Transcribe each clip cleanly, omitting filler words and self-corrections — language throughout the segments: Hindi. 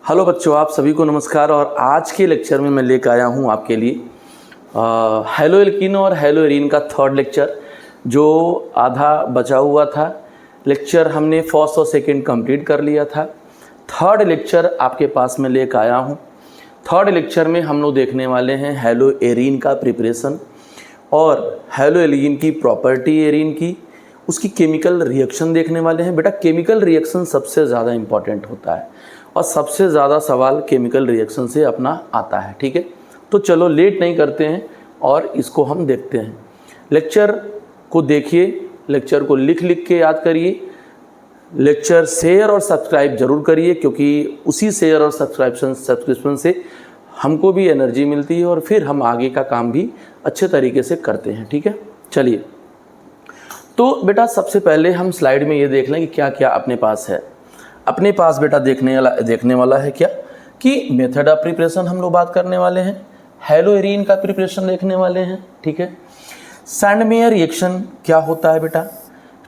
हेलो बच्चों, आप सभी को नमस्कार। और आज के लेक्चर में मैं लेकर आया हूँ आपके लिए हेलो एल्कीन और हेलो एरीन का थर्ड लेक्चर, जो आधा बचा हुआ था। लेक्चर हमने फर्स्ट और सेकंड कंप्लीट कर लिया था। थर्ड लेक्चर आपके पास में लेकर आया हूँ। थर्ड लेक्चर में हम लोग देखने वाले हैं हेलो एरीन का प्रिपरेशन और हेलो एल्कीन की प्रॉपर्टी, एरीन की उसकी केमिकल रिएक्शन देखने वाले हैं। बेटा, केमिकल रिएक्शन सबसे ज़्यादा इम्पॉर्टेंट होता है और सबसे ज़्यादा सवाल केमिकल रिएक्शन से अपना आता है। ठीक है, तो चलो लेट नहीं करते हैं और इसको हम देखते हैं। लेक्चर को देखिए, लेक्चर को लिख के याद करिए। लेक्चर शेयर और सब्सक्राइब जरूर करिए, क्योंकि उसी शेयर और सब्सक्रिप्शन से हमको भी एनर्जी मिलती है और फिर हम आगे का काम भी अच्छे तरीके से करते हैं। ठीक है, चलिए। तो बेटा, सबसे पहले हम स्लाइड में ये देख लें कि क्या क्या अपने पास है। अपने पास बेटा देखने वाला है क्या कि मेथड ऑफ प्रिपरेशन हम लोग बात करने वाले हैं, हेलो एरीन का प्रिपरेशन देखने वाले हैं। ठीक है, सैंडमेयर रिएक्शन क्या होता है बेटा,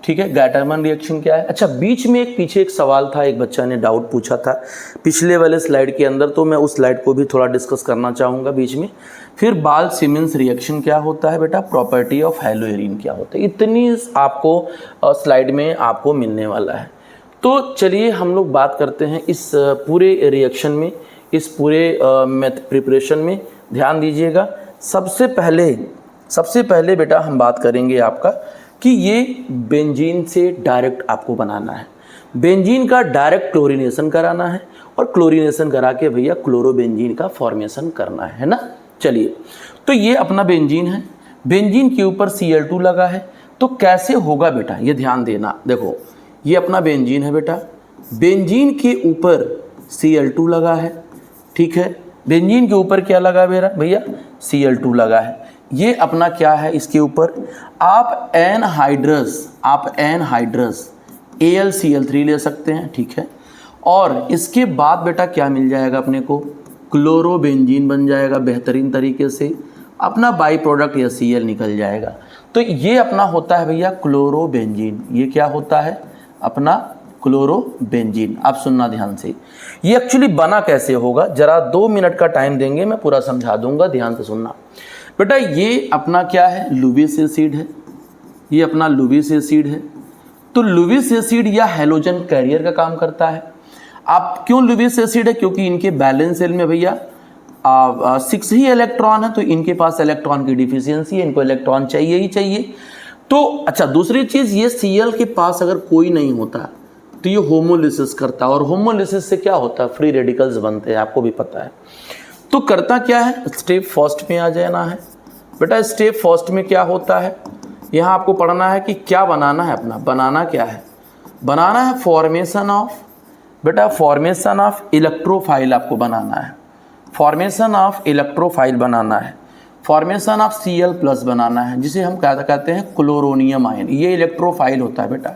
ठीक है, गैटरमन रिएक्शन क्या है। अच्छा, बीच में पीछे एक सवाल था, एक बच्चा ने डाउट पूछा था पिछले वाले स्लाइड के अंदर, तो मैं उस स्लाइड को भी थोड़ा डिस्कस करना चाहूँगा बीच में। फिर बाल सिमेंस रिएक्शन क्या होता है बेटा, प्रॉपर्टी ऑफ हेलो एरीन क्या होता है, इतनी आपको स्लाइड में आपको मिलने वाला है। तो चलिए हम लोग बात करते हैं इस पूरे रिएक्शन में, इस पूरे प्रिपरेशन में। ध्यान दीजिएगा, सबसे पहले बेटा हम बात करेंगे आपका कि ये बेंजीन से डायरेक्ट आपको बनाना है। बेंजीन का डायरेक्ट क्लोरीनेशन कराना है और क्लोरीनेशन करा के भैया क्लोरोबेंजीन का फॉर्मेशन करना है ना। चलिए, तो ये अपना बेंजीन है, बेंजीन के ऊपर Cl2 लगा है। तो कैसे होगा बेटा, ये ध्यान देना। देखो, ये अपना बेंजीन है बेटा, बेंजीन के ऊपर Cl2 लगा है। ठीक है, बेंजीन के ऊपर क्या लगा है भैया, Cl2 लगा है। ये अपना क्या है, इसके ऊपर आप एनहाइड्रस AlCl3 ले सकते हैं। ठीक है, और इसके बाद बेटा क्या मिल जाएगा अपने को, क्लोरोबेंजीन बन जाएगा बेहतरीन तरीके से, अपना बाई प्रोडक्ट या Cl निकल जाएगा। तो ये अपना होता है भैया क्लोरोबेंजीन। ये क्या होता है अपना क्लोरोबेंजीन। आप सुनना ध्यान से, ये एक्चुअली बना कैसे होगा, जरा 2 मिनट का टाइम देंगे, मैं पूरा समझा दूंगा, ध्यान से सुनना बेटा। ये अपना क्या है, लुविस एसिड है, ये अपना लुविस एसिड है। तो लुविस एसिड या हैलोजन कैरियर का काम करता है। आप क्यों लुविस एसिड है, क्योंकि इनके बैलेंस सेल में भैया 6 ही इलेक्ट्रॉन है, तो इनके पास इलेक्ट्रॉन की डिफिशियंसी है, इनको इलेक्ट्रॉन चाहिए ही चाहिए। तो अच्छा, दूसरी चीज़, ये Cl के पास अगर कोई नहीं होता तो ये होमोलिसिस करता है, और होमोलिसिस से क्या होता है, फ्री रेडिकल्स बनते हैं, आपको भी पता है। तो करता क्या है, स्टेप फर्स्ट में आ जाना है बेटा। स्टेप फर्स्ट में क्या होता है, यहाँ आपको पढ़ना है कि क्या बनाना है अपना, बनाना क्या है, बनाना है फॉर्मेशन ऑफ बेटा, फॉर्मेशन ऑफ इलेक्ट्रोफाइल आपको बनाना है, फॉर्मेशन ऑफ इलेक्ट्रोफाइल बनाना है, फॉर्मेशन ऑफ Cl+ बनाना है, जिसे हम क्या कहते हैं क्लोरोनियम आयन। ये इलेक्ट्रोफाइल होता है बेटा,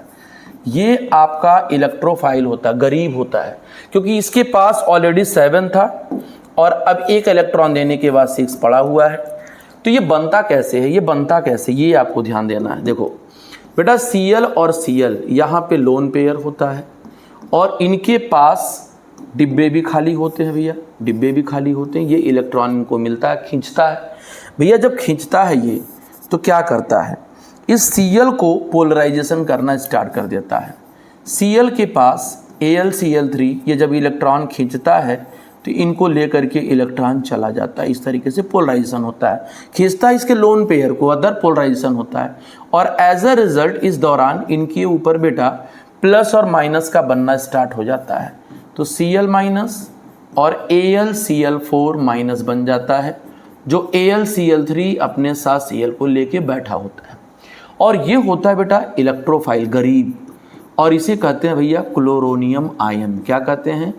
ये आपका इलेक्ट्रोफाइल होता है, गरीब होता है, क्योंकि इसके पास ऑलरेडी 7 था और अब एक इलेक्ट्रॉन देने के बाद 6 पड़ा हुआ है। तो ये बनता कैसे है, ये बनता कैसे, ये आपको ध्यान देना है। देखो बेटा, Cl और Cl यहाँ पे लोन पेयर होता है और इनके पास डिब्बे भी खाली होते हैं भैया, डिब्बे भी खाली होते हैं। ये इलेक्ट्रॉन इनको मिलता है, खींचता है भैया। जब खींचता है ये, तो क्या करता है, इस Cl को पोलराइजेशन करना स्टार्ट कर देता है। Cl के पास AlCl3, ये जब इलेक्ट्रॉन खींचता है तो इनको लेकर के इलेक्ट्रॉन चला जाता है। इस तरीके से पोलराइजेशन होता है, खींचता है इसके लोन पेयर को, अदर पोलराइजेशन होता है। और एज अ रिजल्ट इस दौरान इनके ऊपर बेटा प्लस और माइनस का बनना स्टार्ट हो जाता है। तो Cl- और AlCl4- बन जाता है, जो AlCl3 अपने साथ Cl को लेके बैठा होता है। और ये होता है बेटा इलेक्ट्रोफाइल, गरीब, और इसे कहते हैं भैया क्लोरोनियम आयन। क्या कहते हैं,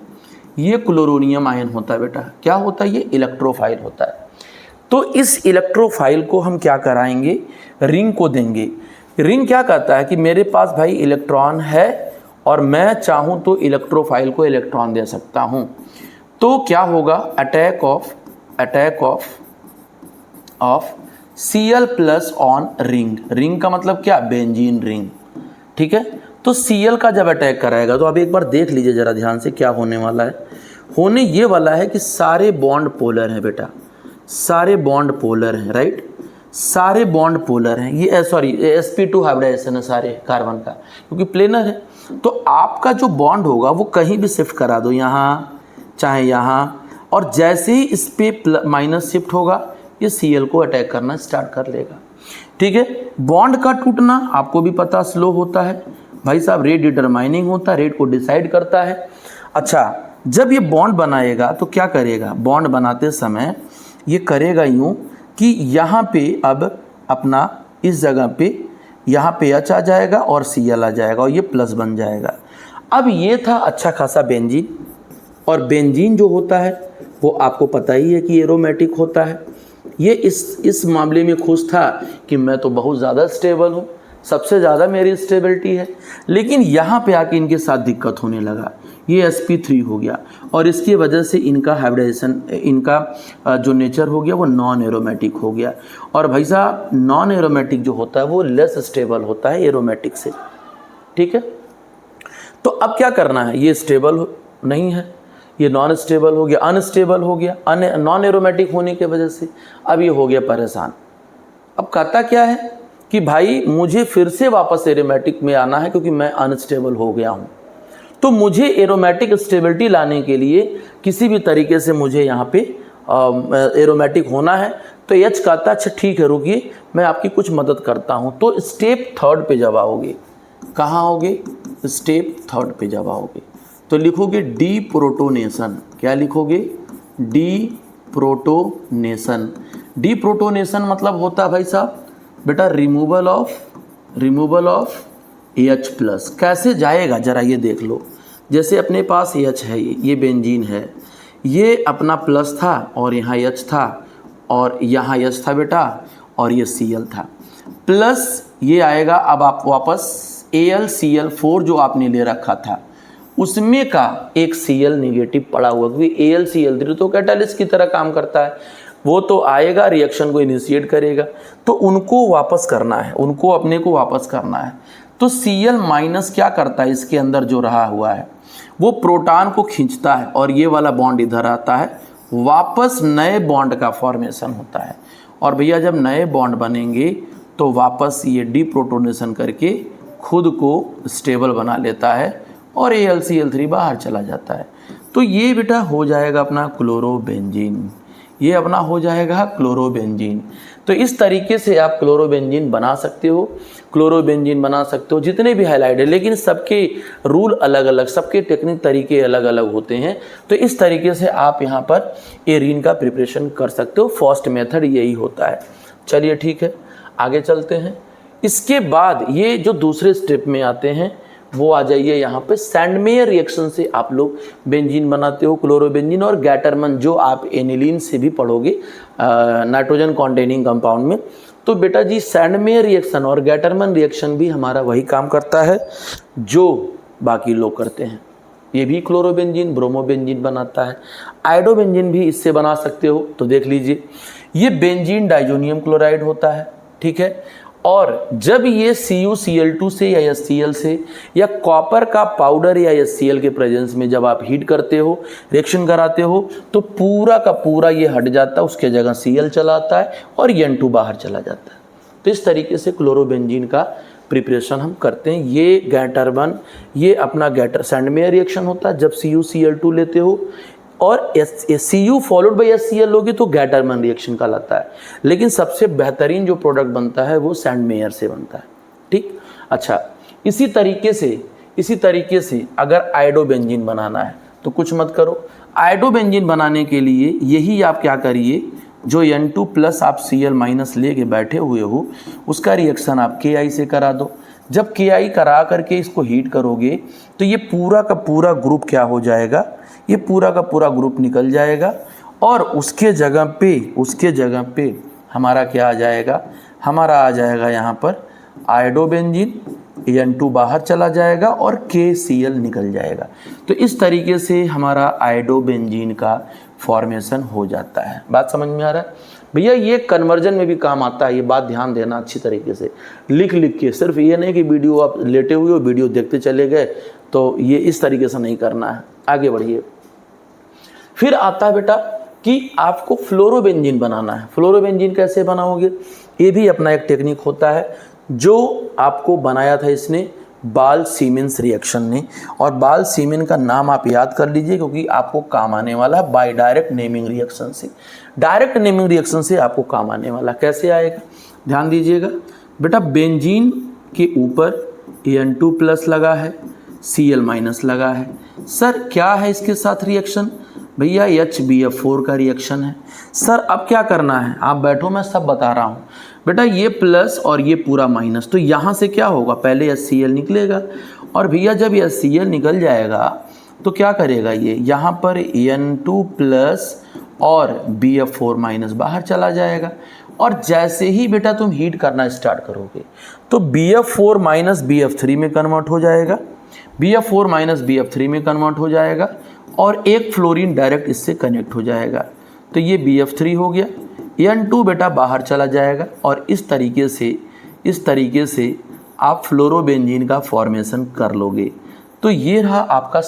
ये क्लोरोनियम आयन होता है बेटा। क्या होता है, ये इलेक्ट्रोफाइल होता है। तो इस इलेक्ट्रोफाइल को हम क्या कराएंगे, रिंग को देंगे। रिंग क्या कहता है कि मेरे पास भाई इलेक्ट्रॉन है और मैं चाहूँ तो इलेक्ट्रोफाइल को इलेक्ट्रॉन दे सकता हूँ। तो क्या होगा, attack of Cl+ on ring. Ring का मतलब क्या, बेंजीन रिंग। ठीक है, तो Cl का जब अटैक कराएगा, तो अब एक बार देख लीजिए जरा ध्यान से क्या होने वाला है। होने ये वाला है कि सारे बॉन्ड पोलर हैं बेटा, सारे बॉन्ड पोलर हैं, राइट, सारे बॉन्ड पोलर हैं। ये सॉरी sp2 हाइब्रिडाइजेशन है सारे कार्बन का, क्योंकि प्लेनर है। तो आपका जो बॉन्ड होगा वो कहीं भी शिफ्ट करा दो, यहाँ चाहे यहाँ, और जैसे ही इस पे माइनस शिफ्ट होगा ये Cl को अटैक करना स्टार्ट कर लेगा। ठीक है, बॉन्ड का टूटना आपको भी पता स्लो होता है भाई साहब, रेट डिटरमाइनिंग होता है, रेट को डिसाइड करता है। अच्छा, जब ये बॉन्ड बनाएगा तो क्या करेगा, बॉन्ड बनाते समय ये करेगा यूँ कि यहाँ पे अब अपना इस जगह पे यहाँ पे H आ जाएगा और Cl आ जाएगा और ये प्लस बन जाएगा। अब ये था अच्छा खासा बेंजीन, और बेंजीन जो होता है वो आपको पता ही है कि एरोमेटिक होता है। ये इस मामले में खुश था कि मैं तो बहुत ज़्यादा स्टेबल हूँ, सबसे ज़्यादा मेरी स्टेबिलिटी है, लेकिन यहाँ पे आके इनके साथ दिक्कत होने लगा, ये sp3 हो गया और इसकी वजह से इनका हाइब्रिडाइजेशन, इनका जो नेचर हो गया वो नॉन एरोमेटिक हो गया। और भाई साहब नॉन एरोमेटिक जो होता है वो लेस स्टेबल होता है एरोमेटिक से। ठीक है, तो अब क्या करना है, ये स्टेबल नहीं है, ये नॉन स्टेबल हो गया, अनस्टेबल हो गया, नॉन एरोमेटिक होने की वजह से अब ये हो गया परेशान। अब कहता क्या है कि भाई मुझे फिर से वापस एरोमेटिक में आना है क्योंकि मैं अनस्टेबल हो गया हूँ, तो मुझे एरोमेटिक स्टेबिलिटी लाने के लिए किसी भी तरीके से मुझे यहाँ पे एरोमेटिक होना है। तो H कहता अच्छा ठीक है रुकिए मैं आपकी कुछ मदद करता हूँ। तो स्टेप 3 पे जब आओगे, कहाँ आओगे, स्टेप 3 पे जब आओगे तो लिखोगे डी प्रोटोनेशन। क्या लिखोगे, डी प्रोटोनेशन। डी प्रोटोनेशन मतलब होता है भाई साहब बेटा रिमूवल ऑफ H प्लस। कैसे जाएगा जरा ये देख लो, जैसे अपने पास H है, ये बेंजीन है, ये अपना प्लस था और यहाँ H था और यहाँ H था बेटा और ये Cl था, प्लस ये आएगा। अब आप वापस AlCl4 जो आपने ले रखा था उसमें का एक Cl निगेटिव पड़ा हुआ, क्योंकि AlCl3 तो कैटालिस्ट की तरह काम करता है, वो तो आएगा रिएक्शन को इनिशिएट करेगा, तो उनको वापस करना है, उनको अपने को वापस करना है। तो Cl माइनस क्या करता है, इसके अंदर जो रहा हुआ है वो प्रोटॉन को खींचता है और ये वाला बॉन्ड इधर आता है, वापस नए बॉन्ड का फॉर्मेशन होता है। और भैया जब नए बॉन्ड बनेंगे तो वापस ये डीप्रोटोनेशन करके खुद को स्टेबल बना लेता है और AlCl3 बाहर चला जाता है। तो ये बेटा हो जाएगा अपना क्लोरोबेंजीन, ये अपना हो जाएगा क्लोरोबेंजीन। तो इस तरीके से आप क्लोरोबेंजीन बना सकते हो, क्लोरोबेंजीन बना सकते हो जितने भी हैलाइड है, लेकिन सबके रूल अलग अलग, सबके टेक्निक तरीके अलग अलग होते हैं। तो इस तरीके से आप यहाँ पर एरीन का प्रिपरेशन कर सकते हो, फर्स्ट मेथड यही होता है। चलिए ठीक है आगे चलते हैं। इसके बाद ये जो दूसरे स्टेप में आते हैं वो आ जाइए यहाँ पे, सैंडमेयर रिएक्शन से आप लोग बेंजीन बनाते हो, क्लोरोबेंजीन और गैटरमन जो आप एनिलीन से भी पढ़ोगे नाइट्रोजन कॉन्टेनिंग कंपाउंड में। तो बेटा जी सैंडमेयर रिएक्शन और गैटरमन रिएक्शन भी हमारा वही काम करता है जो बाकी लोग करते हैं। ये भी क्लोरोबेंजीन ब्रोमोबेंजीन बनाता है, आयोडोबेंजीन भी इससे बना सकते हो। तो देख लीजिए ये बेंजीन डाइजोनियम क्लोराइड होता है, ठीक है। और जब ये CuCl2 से या HCl से या कॉपर का पाउडर या HCl के प्रेजेंस में जब आप हीट करते हो, रिएक्शन कराते हो, तो पूरा का पूरा ये हट जाता है, उसके जगह Cl चला आता है और N2 बाहर चला जाता है। तो इस तरीके से क्लोरोबेंजीन का प्रिपरेशन हम करते हैं। ये गैटरमन, ये अपना सैंडमेयर रिएक्शन होता है जब CuCl2 लेते हो, और Cu फॉलोड बाई HCl लोगे तो गैटरमन रिएक्शन कहलाता है। लेकिन सबसे बेहतरीन जो प्रोडक्ट बनता है वो सैंडमेयर से बनता है, ठीक। अच्छा, इसी तरीके से अगर आयोडोबेंजीन बनाना है तो कुछ मत करो, आयोडोबेंजीन बनाने के लिए यही आप क्या करिए, जो N2 प्लस आप Cl माइनस ले के बैठे हुए हो उसका रिएक्शन आप Ki से करा दो। जब Ki करा करके इसको हीट करोगे तो ये पूरा का पूरा ग्रुप क्या हो जाएगा, ये पूरा का पूरा ग्रुप निकल जाएगा और उसके जगह पे हमारा क्या आ जाएगा, हमारा आ जाएगा यहाँ पर आयोडोबेंजीन, N2 बाहर चला जाएगा और KCl निकल जाएगा। तो इस तरीके से हमारा आयोडोबेंजीन का फॉर्मेशन हो जाता है। बात समझ में आ रहा है भैया? ये कन्वर्जन में भी काम आता है, ये बात ध्यान देना अच्छी तरीके से, लिख के। सिर्फ ये नहीं कि वीडियो आप लेटे हुए हो वीडियो देखते चले गए, तो ये इस तरीके से नहीं करना है। आगे बढ़िए। फिर आता है बेटा कि आपको फ्लोरोबेंजीन बनाना है। फ्लोरोबेंजीन कैसे बनाओगे, ये भी अपना एक टेक्निक होता है जो आपको बनाया था इसने बाल सीमेंस रिएक्शन ने, और बाल सीमेन का नाम आप याद कर लीजिए क्योंकि आपको काम आने वाला है बाय डायरेक्ट नेमिंग रिएक्शन से। डायरेक्ट नेमिंग रिएक्शन से आपको काम आने वाला, कैसे आएगा ध्यान दीजिएगा बेटा। बेंजीन के ऊपर N2+ लगा है, Cl- लगा है। सर क्या है इसके साथ रिएक्शन, भैया HBF4 का रिएक्शन है। सर अब क्या करना है, आप बैठो मैं सब बता रहा हूँ बेटा। ये प्लस और ये पूरा माइनस, तो यहाँ से क्या होगा, पहले HCl निकलेगा, और भैया जब HCl निकल जाएगा तो क्या करेगा, ये यहाँ पर N2+ और BF4- बाहर चला जाएगा। और जैसे ही बेटा तुम हीट करना स्टार्ट करोगे तो BF4- BF3 में कन्वर्ट हो जाएगा, BF4- BF3 में कन्वर्ट हो जाएगा, और एक फ्लोरीन डायरेक्ट इससे कनेक्ट हो जाएगा। तो ये BF3 हो गया, N2 बेटा बाहर चला जाएगा, और इस तरीके से आप फ्लोरोबेंजीन का फॉर्मेशन कर लोगे। तो ये रहा आपका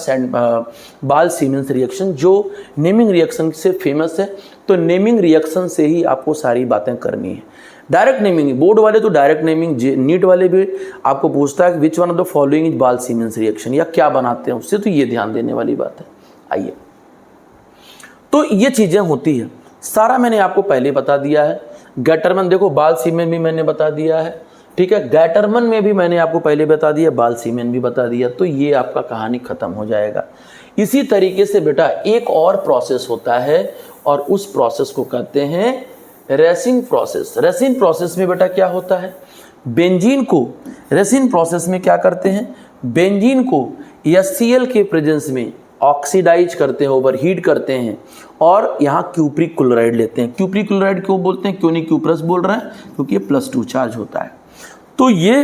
बाल सीमेंस रिएक्शन जो नेमिंग रिएक्शन से फेमस है। तो नेमिंग रिएक्शन से ही आपको सारी बातें करनी है। डायरेक्ट नेमिंग, बोर्ड वाले तो डायरेक्ट नेमिंग, नीट वाले भी आपको पूछता है which one of the following is बाल सीमेंस रिएक्शन, या क्या बनाते हैं उससे, तो ये ध्यान देने वाली बात है। आइए, तो ये चीज़ें होती है, सारा मैंने आपको पहले बता दिया है। गैटरमन देखो, बाल सीमेन भी मैंने बता दिया है, ठीक है। गैटरमन में भी मैंने आपको पहले बता दिया, बाल सीमेन भी बता दिया, तो ये आपका कहानी खत्म हो जाएगा। इसी तरीके से बेटा एक और प्रोसेस होता है, और उस प्रोसेस को कहते हैं रेसिन प्रोसेस। रेसिन प्रोसेस में बेटा क्या होता है, बेंजीन को रेसिन प्रोसेस में क्या करते हैं, बेंजीन को HCl के प्रेजेंस में ऑक्सीडाइज करते हैं, ओवर हीट करते हैं, और यहाँ क्यूप्रिक क्लोराइड लेते हैं। क्यूप्रिक क्लोराइड क्यों बोलते हैं, क्यों नहीं क्यूप्रस बोल रहे हैं, क्योंकि ये +2 चार्ज होता है। तो ये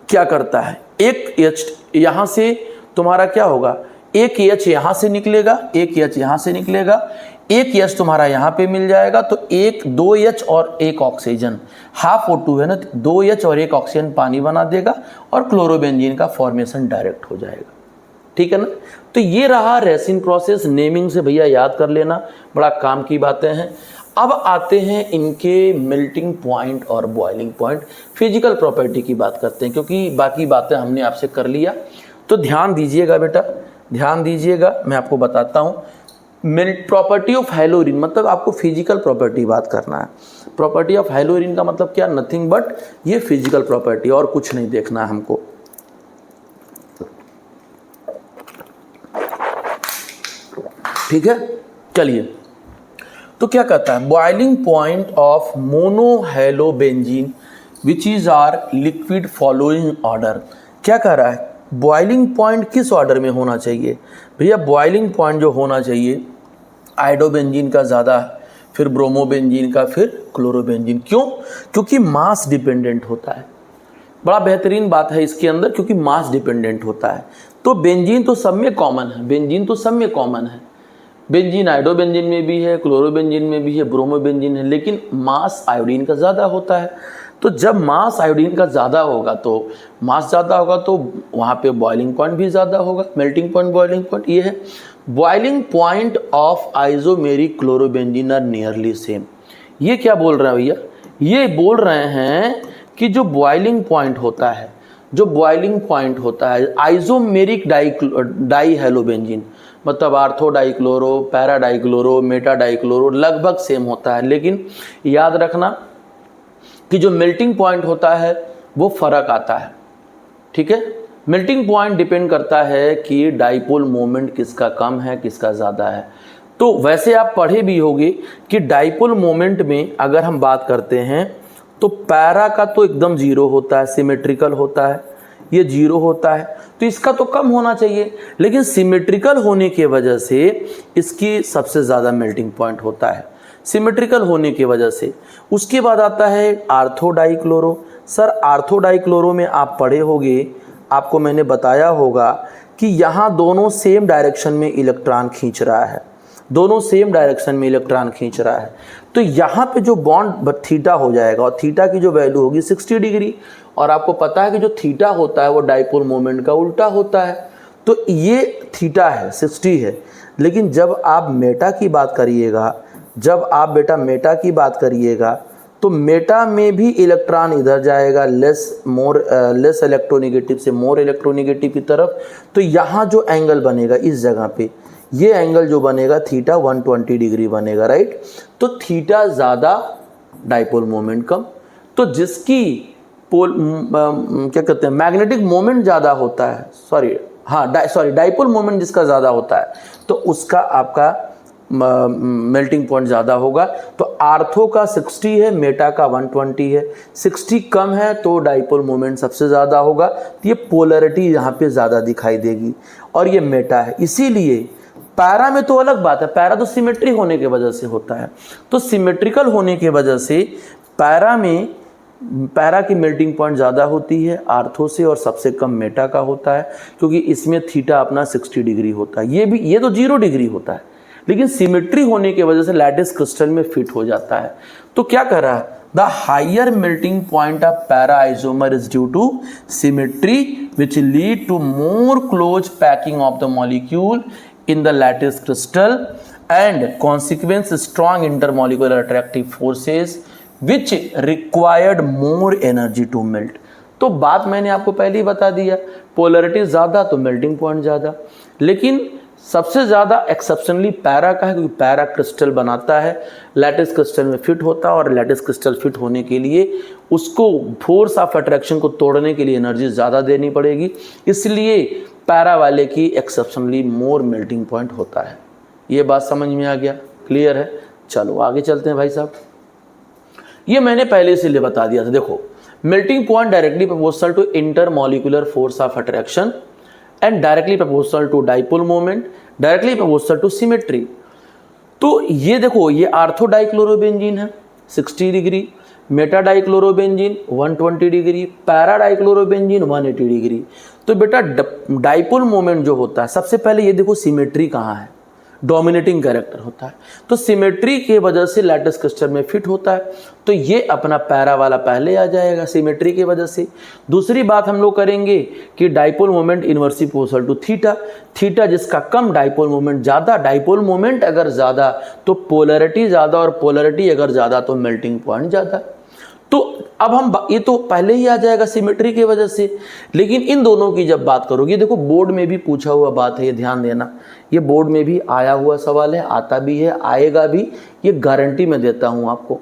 क्या करता है, एक H यहाँ से तुम्हारा क्या होगा, एक H यहाँ से निकलेगा, एक H यहाँ से निकलेगा, एक H तुम्हारा यहाँ पे मिल जाएगा, तो 2H और 1 ऑक्सीजन, हाफ O2 है ना, 2H और 1 ऑक्सीजन पानी बना देगा, और क्लोरोबेंजीन का फॉर्मेशन डायरेक्ट हो जाएगा, ठीक है ना। तो ये रहा रेसिन प्रोसेस। नेमिंग से भैया याद कर लेना, बड़ा काम की बातें हैं। अब आते हैं इनके मेल्टिंग पॉइंट और बॉइलिंग पॉइंट, फिजिकल प्रॉपर्टी की बात करते हैं, क्योंकि बाकी बातें हमने आपसे कर लिया। तो ध्यान दीजिएगा बेटा, ध्यान दीजिएगा, मैं आपको बताता हूँ। प्रॉपर्टी ऑफ हेलोरिन, मतलब आपको फिजिकल प्रॉपर्टी बात करना है। प्रॉपर्टी ऑफ हेलोरिन का मतलब क्या, नथिंग बट ये फिजिकल प्रॉपर्टी, और कुछ नहीं देखना है हमको। ठीक है, चलिए। तो क्या कहता है, boiling point of monohalobenzene which is are liquid following order. क्या कह रहा है, बॉइलिंग पॉइंट किस ऑर्डर में होना चाहिए, भैया बॉइलिंग पॉइंट जो होना चाहिए आयोडोबेंजीन का ज़्यादा, फिर ब्रोमोबेंजीन का, फिर क्लोरोबेंजीन। क्यों, क्योंकि मास डिपेंडेंट होता है। बड़ा बेहतरीन बात है इसके अंदर, क्योंकि मास डिपेंडेंट होता है। तो बेंजीन तो सब में कॉमन है, बेंजीन तो सब में कॉमन है, बेंजीन आयोडोबेंजीन में भी है, क्लोरोबेंजीन में भी है, ब्रोमोबेंजीन है, लेकिन मास आयोडीन का ज़्यादा होता है। तो जब मास आयोडीन का ज़्यादा होगा, तो मास ज़्यादा होगा तो वहाँ पे बॉइलिंग पॉइंट भी ज़्यादा होगा, मेल्टिंग पॉइंट, बॉइलिंग पॉइंट। ये है boiling point of isomeric chlorobenzene are nearly same. ये क्या बोल रहे हैं भैया, ये बोल रहे हैं कि जो बॉइलिंग पॉइंट होता है, जो बॉइलिंग पॉइंट होता है आइसोमेरिक डाई हेलोबेंजीन, मतलब ortho dichloro, para dichloro, Meta dichloro, लगभग सेम होता है। लेकिन याद रखना कि जो मेल्टिंग पॉइंट होता है वो फर्क आता है, ठीक है। मेल्टिंग पॉइंट डिपेंड करता है कि डाइपोल मोमेंट किसका कम है, किसका ज़्यादा है। तो वैसे आप पढ़े भी होंगे कि डाइपोल मोमेंट में अगर हम बात करते हैं तो पैरा का तो एकदम 0 होता है, सिमेट्रिकल होता है, ये 0 होता है, तो इसका तो कम होना चाहिए, लेकिन सिमेट्रिकल होने की वजह से इसकी सबसे ज़्यादा मेल्टिंग पॉइंट होता है, सिमेट्रिकल होने की वजह से। उसके बाद आता है ortho dichloro. Sir ortho dichloro में आप पढ़े होंगे, आपको मैंने बताया होगा कि यहाँ दोनों सेम डायरेक्शन में इलेक्ट्रॉन खींच रहा है, दोनों सेम डायरेक्शन में इलेक्ट्रॉन खींच रहा है। तो यहाँ पे जो बॉन्ड थीटा हो जाएगा, और थीटा की जो वैल्यू होगी 60 डिग्री, और आपको पता है कि जो थीटा होता है वो डाइपोल मोमेंट का उल्टा होता है। तो ये थीटा है 60 है, लेकिन जब आप मेटा की बात करिएगा, जब आप बेटा मेटा की बात करिएगा तो मेटा में भी इलेक्ट्रॉन इधर जाएगा लेस इलेक्ट्रोनेगेटिव से मोर इलेक्ट्रोनेगेटिव की तरफ। तो यहाँ जो एंगल बनेगा इस जगह पे, ये एंगल जो बनेगा थीटा 120 डिग्री बनेगा, राइट। तो थीटा ज़्यादा डाइपोल मोमेंट कम, तो जिसकी क्या कहते हैं मैग्नेटिक मोमेंट ज़्यादा होता है, डाइपोल मोमेंट जिसका ज़्यादा होता है तो उसका आपका मेल्टिंग पॉइंट ज़्यादा होगा। तो आर्थो का 60 है, मेटा का 120 है। 60 कम है तो डाइपोल मोमेंट सबसे ज़्यादा होगा, तो ये पोलैरिटी यहाँ पे ज़्यादा दिखाई देगी और ये मेटा है। इसीलिए पैरा में तो अलग बात है, पैरा तो सिमेट्री होने के वजह से होता है, तो सिमेट्रिकल होने के वजह से पैरा की मेल्टिंग पॉइंट ज़्यादा होती है आर्थो से और सबसे कम मेटा का होता है, क्योंकि इसमें थीटा अपना 60 डिग्री होता है, ये तो 0 डिग्री होता है, लेकिन सिमेट्री होने की वजह से लैटिस क्रिस्टल में फिट हो जाता है। तो क्या कर रहा है, the higher melting point of para isomer is due to symmetry which lead to more close packing of the molecule in the lattice crystal and consequence strong intermolecular attractive forces which required more energy to melt। तो बात मैंने आपको पहले ही बता दिया, पोलैरिटी ज़्यादा तो मेल्टिंग पॉइंट ज़्यादा, लेकिन सबसे ज़्यादा एक्सेप्शनली पैरा का है, क्योंकि पैरा क्रिस्टल बनाता है, लैटिस क्रिस्टल में फिट होता है और लैटिस क्रिस्टल फिट होने के लिए उसको फोर्स ऑफ अट्रैक्शन को तोड़ने के लिए एनर्जी ज़्यादा देनी पड़ेगी, इसलिए पैरा वाले की एक्सेप्शनली मोर मेल्टिंग पॉइंट होता है। ये बात समझ में आ गया, क्लियर है। चलो आगे चलते हैं भाई साहब। ये मैंने पहले से बता दिया था, देखो melting point directly proportional to intermolecular force of attraction and directly proportional to dipole moment, directly proportional to symmetry. तो ये देखो, ये आर्थो डाइक्लोरोबेंजीन है 60 degree, meta dichlorobenzene 120 degree, para dichlorobenzene 180 degree. तो बेटा डाइपोल मोमेंट जो होता है, सबसे पहले ये देखो सिमेट्री कहाँ है, डोमिनेटिंग कैरेक्टर होता है, तो सिमेट्री के वजह से लैटिस क्रिस्टल में फिट होता है, तो ये अपना पैरा वाला पहले आ जाएगा सिमेट्री की वजह से। दूसरी बात हम लोग करेंगे कि dipole moment inversely proportional to theta, theta जिसका कम डाइपोल मोमेंट ज़्यादा, डाइपोल मोमेंट अगर ज़्यादा तो पोलैरिटी ज़्यादा और पोलैरिटी अगर ज़्यादा तो मेल्टिंग पॉइंट ज़्यादा। तो अब हम ये तो पहले ही आ जाएगा सिमेट्री की वजह से, लेकिन इन दोनों की जब बात करोगे, देखो बोर्ड में भी पूछा हुआ बात है, ये ध्यान देना, ये बोर्ड में भी आया हुआ सवाल है, आता भी है, आएगा भी, ये गारंटी मैं देता हूँ आपको।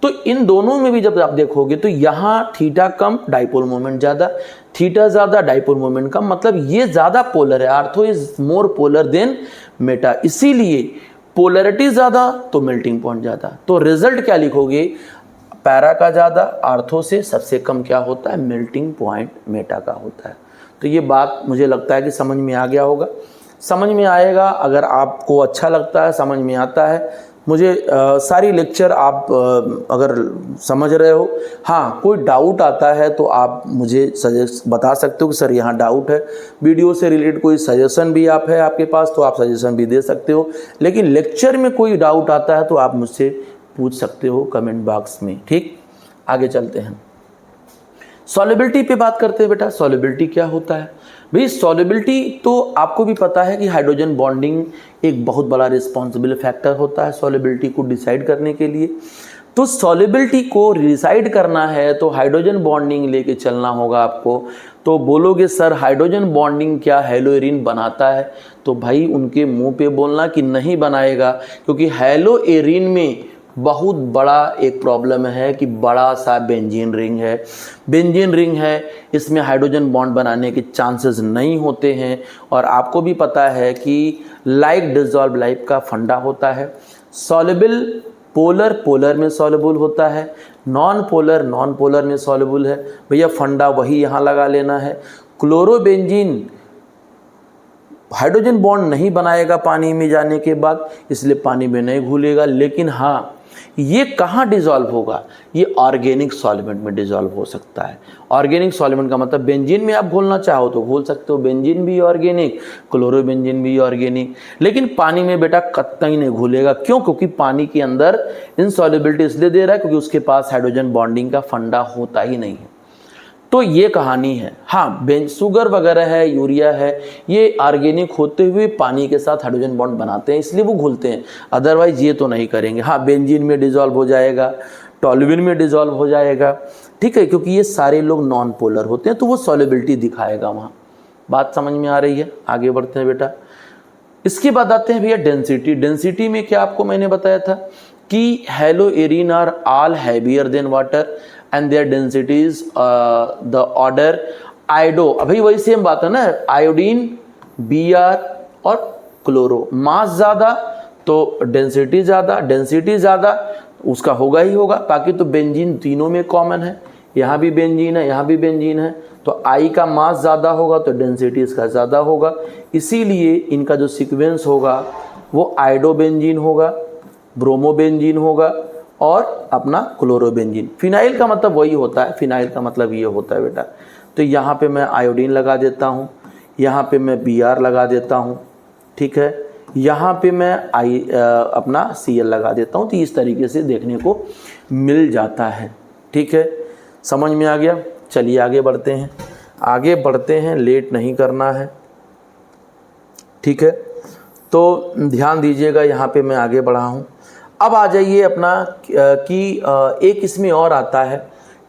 तो इन दोनों में भी जब आप देखोगे तो यहाँ थीटा कम डाइपोल मोमेंट ज़्यादा, थीटा ज़्यादा डाइपोल मोमेंट कम, मतलब ये ज़्यादा पोलर है, ortho is more polar than meta, इसीलिए पोलैरिटी ज़्यादा तो मेल्टिंग पॉइंट ज़्यादा। तो रिजल्ट क्या लिखोगे, पैरा का ज़्यादा आर्थो से, सबसे कम क्या होता है मेल्टिंग पॉइंट मेटा का होता है। तो ये बात मुझे लगता है कि समझ में आ गया होगा, समझ में आएगा। अगर आपको अच्छा लगता है, समझ में आता है, मुझे सारी लेक्चर आप अगर समझ रहे हो, हाँ कोई डाउट आता है तो आप मुझे सजेस्ट बता सकते हो कि सर यहाँ डाउट है, वीडियो से रिलेटेड कोई सजेशन भी आप है आपके पास तो आप सजेशन भी दे सकते हो, लेकिन लेक्चर में कोई डाउट आता है तो आप मुझसे पूछ सकते हो कमेंट बॉक्स में, ठीक। आगे चलते हैं, सॉल्युबिलिटी पे बात करते हैं। बेटा सॉल्युबिलिटी क्या होता है भाई, सॉल्युबिलिटी तो आपको भी पता है कि हाइड्रोजन बॉन्डिंग एक बहुत बड़ा रिस्पॉन्सिबल फैक्टर होता है सॉल्युबिलिटी को डिसाइड करने के लिए। तो सॉल्युबिलिटी को डिसाइड करना है तो हाइड्रोजन बॉन्डिंग लेके चलना होगा आपको। तो बोलोगे सर हाइड्रोजन बॉन्डिंग क्या हेलोएरिन बनाता है, तो भाई उनके मुंह पे बोलना कि नहीं बनाएगा, क्योंकि हेलोएरिन में बहुत बड़ा एक प्रॉब्लम है कि बड़ा सा बेंजीन रिंग है, बेंजीन रिंग है, इसमें हाइड्रोजन बॉन्ड बनाने के चांसेस नहीं होते हैं। और आपको भी पता है कि लाइक डिसॉल्व लाइफ का फंडा होता है, सॉल्युबल पोलर पोलर में सॉल्युबल होता है, नॉन पोलर में सॉल्युबल है। भैया फंडा वही यहाँ लगा लेना है। क्लोरोबेंजीन हाइड्रोजन बॉन्ड नहीं बनाएगा पानी में जाने के बाद, इसलिए पानी में नहीं घुलेगा, लेकिन हाँ ये कहाँ डिज़ोल्व होगा, ये ऑर्गेनिक सॉल्वेंट में डिज़ोल्व हो सकता है। ऑर्गेनिक सॉल्वेंट का मतलब बेंजीन में आप घोलना चाहो तो घोल सकते हो, बेंजीन भी ऑर्गेनिक, क्लोरोबेंजीन भी ऑर्गेनिक, लेकिन पानी में बेटा कतई नहीं घुलेगा। क्यों? क्योंकि पानी के अंदर इनसॉल्युबिलिटी इसलिए दे रहा है क्योंकि उसके पास हाइड्रोजन बॉन्डिंग का फंडा होता ही नहीं है। तो ये कहानी है। हाँ, शुगर वगैरह है, यूरिया है, ये ऑर्गेनिक होते हुए पानी के साथ हाइड्रोजन बॉन्ड बनाते हैं, इसलिए वो घुलते हैं, अदरवाइज ये तो नहीं करेंगे। हाँ, बेंजीन में डिजॉल्व हो जाएगा, टॉल्यूइन में डिजॉल्व हो जाएगा, ठीक है, क्योंकि ये सारे लोग नॉन पोलर होते हैं, तो वो सॉल्युबिलिटी दिखाएगा वहाँ। बात समझ में आ रही है? आगे बढ़ते हैं बेटा। इसके बाद आते हैं भैया डेंसिटी। डेंसिटी में क्या आपको मैंने बताया था कि haloarene are all heavier than water and their densities the order iodo. अभी वही सेम बात है ना, आयोडीन, Br और क्लोरो। मास ज़्यादा तो डेंसिटी ज़्यादा, डेंसिटी ज़्यादा उसका होगा ही होगा। बाकी तो बेंजीन तीनों में कॉमन है, यहाँ भी बेंजीन है, यहाँ भी बेंजीन है, तो आई का मास ज़्यादा होगा तो डेंसिटी इसका ज़्यादा होगा। इसीलिए इनका जो सीक्वेंस होगा वो आयोडोबेंजीन होगा, ब्रोमोबेंजीन होगा और अपना क्लोरोबेंजीन। फिनाइल का मतलब वही होता है, फिनाइल का मतलब ये होता है बेटा। तो यहाँ पे मैं आयोडीन लगा देता हूँ, यहाँ पे मैं Br लगा देता हूँ, ठीक है, यहाँ पे मैं अपना Cl लगा देता हूँ। तो इस तरीके से देखने को मिल जाता है, ठीक है, समझ में आ गया। चलिए आगे बढ़ते हैं, आगे बढ़ते हैं, लेट नहीं करना है, ठीक है। तो ध्यान दीजिएगा, यहाँ पे मैं आगे बढ़ा हूँ। अब आ जाइए अपना कि एक इसमें और आता है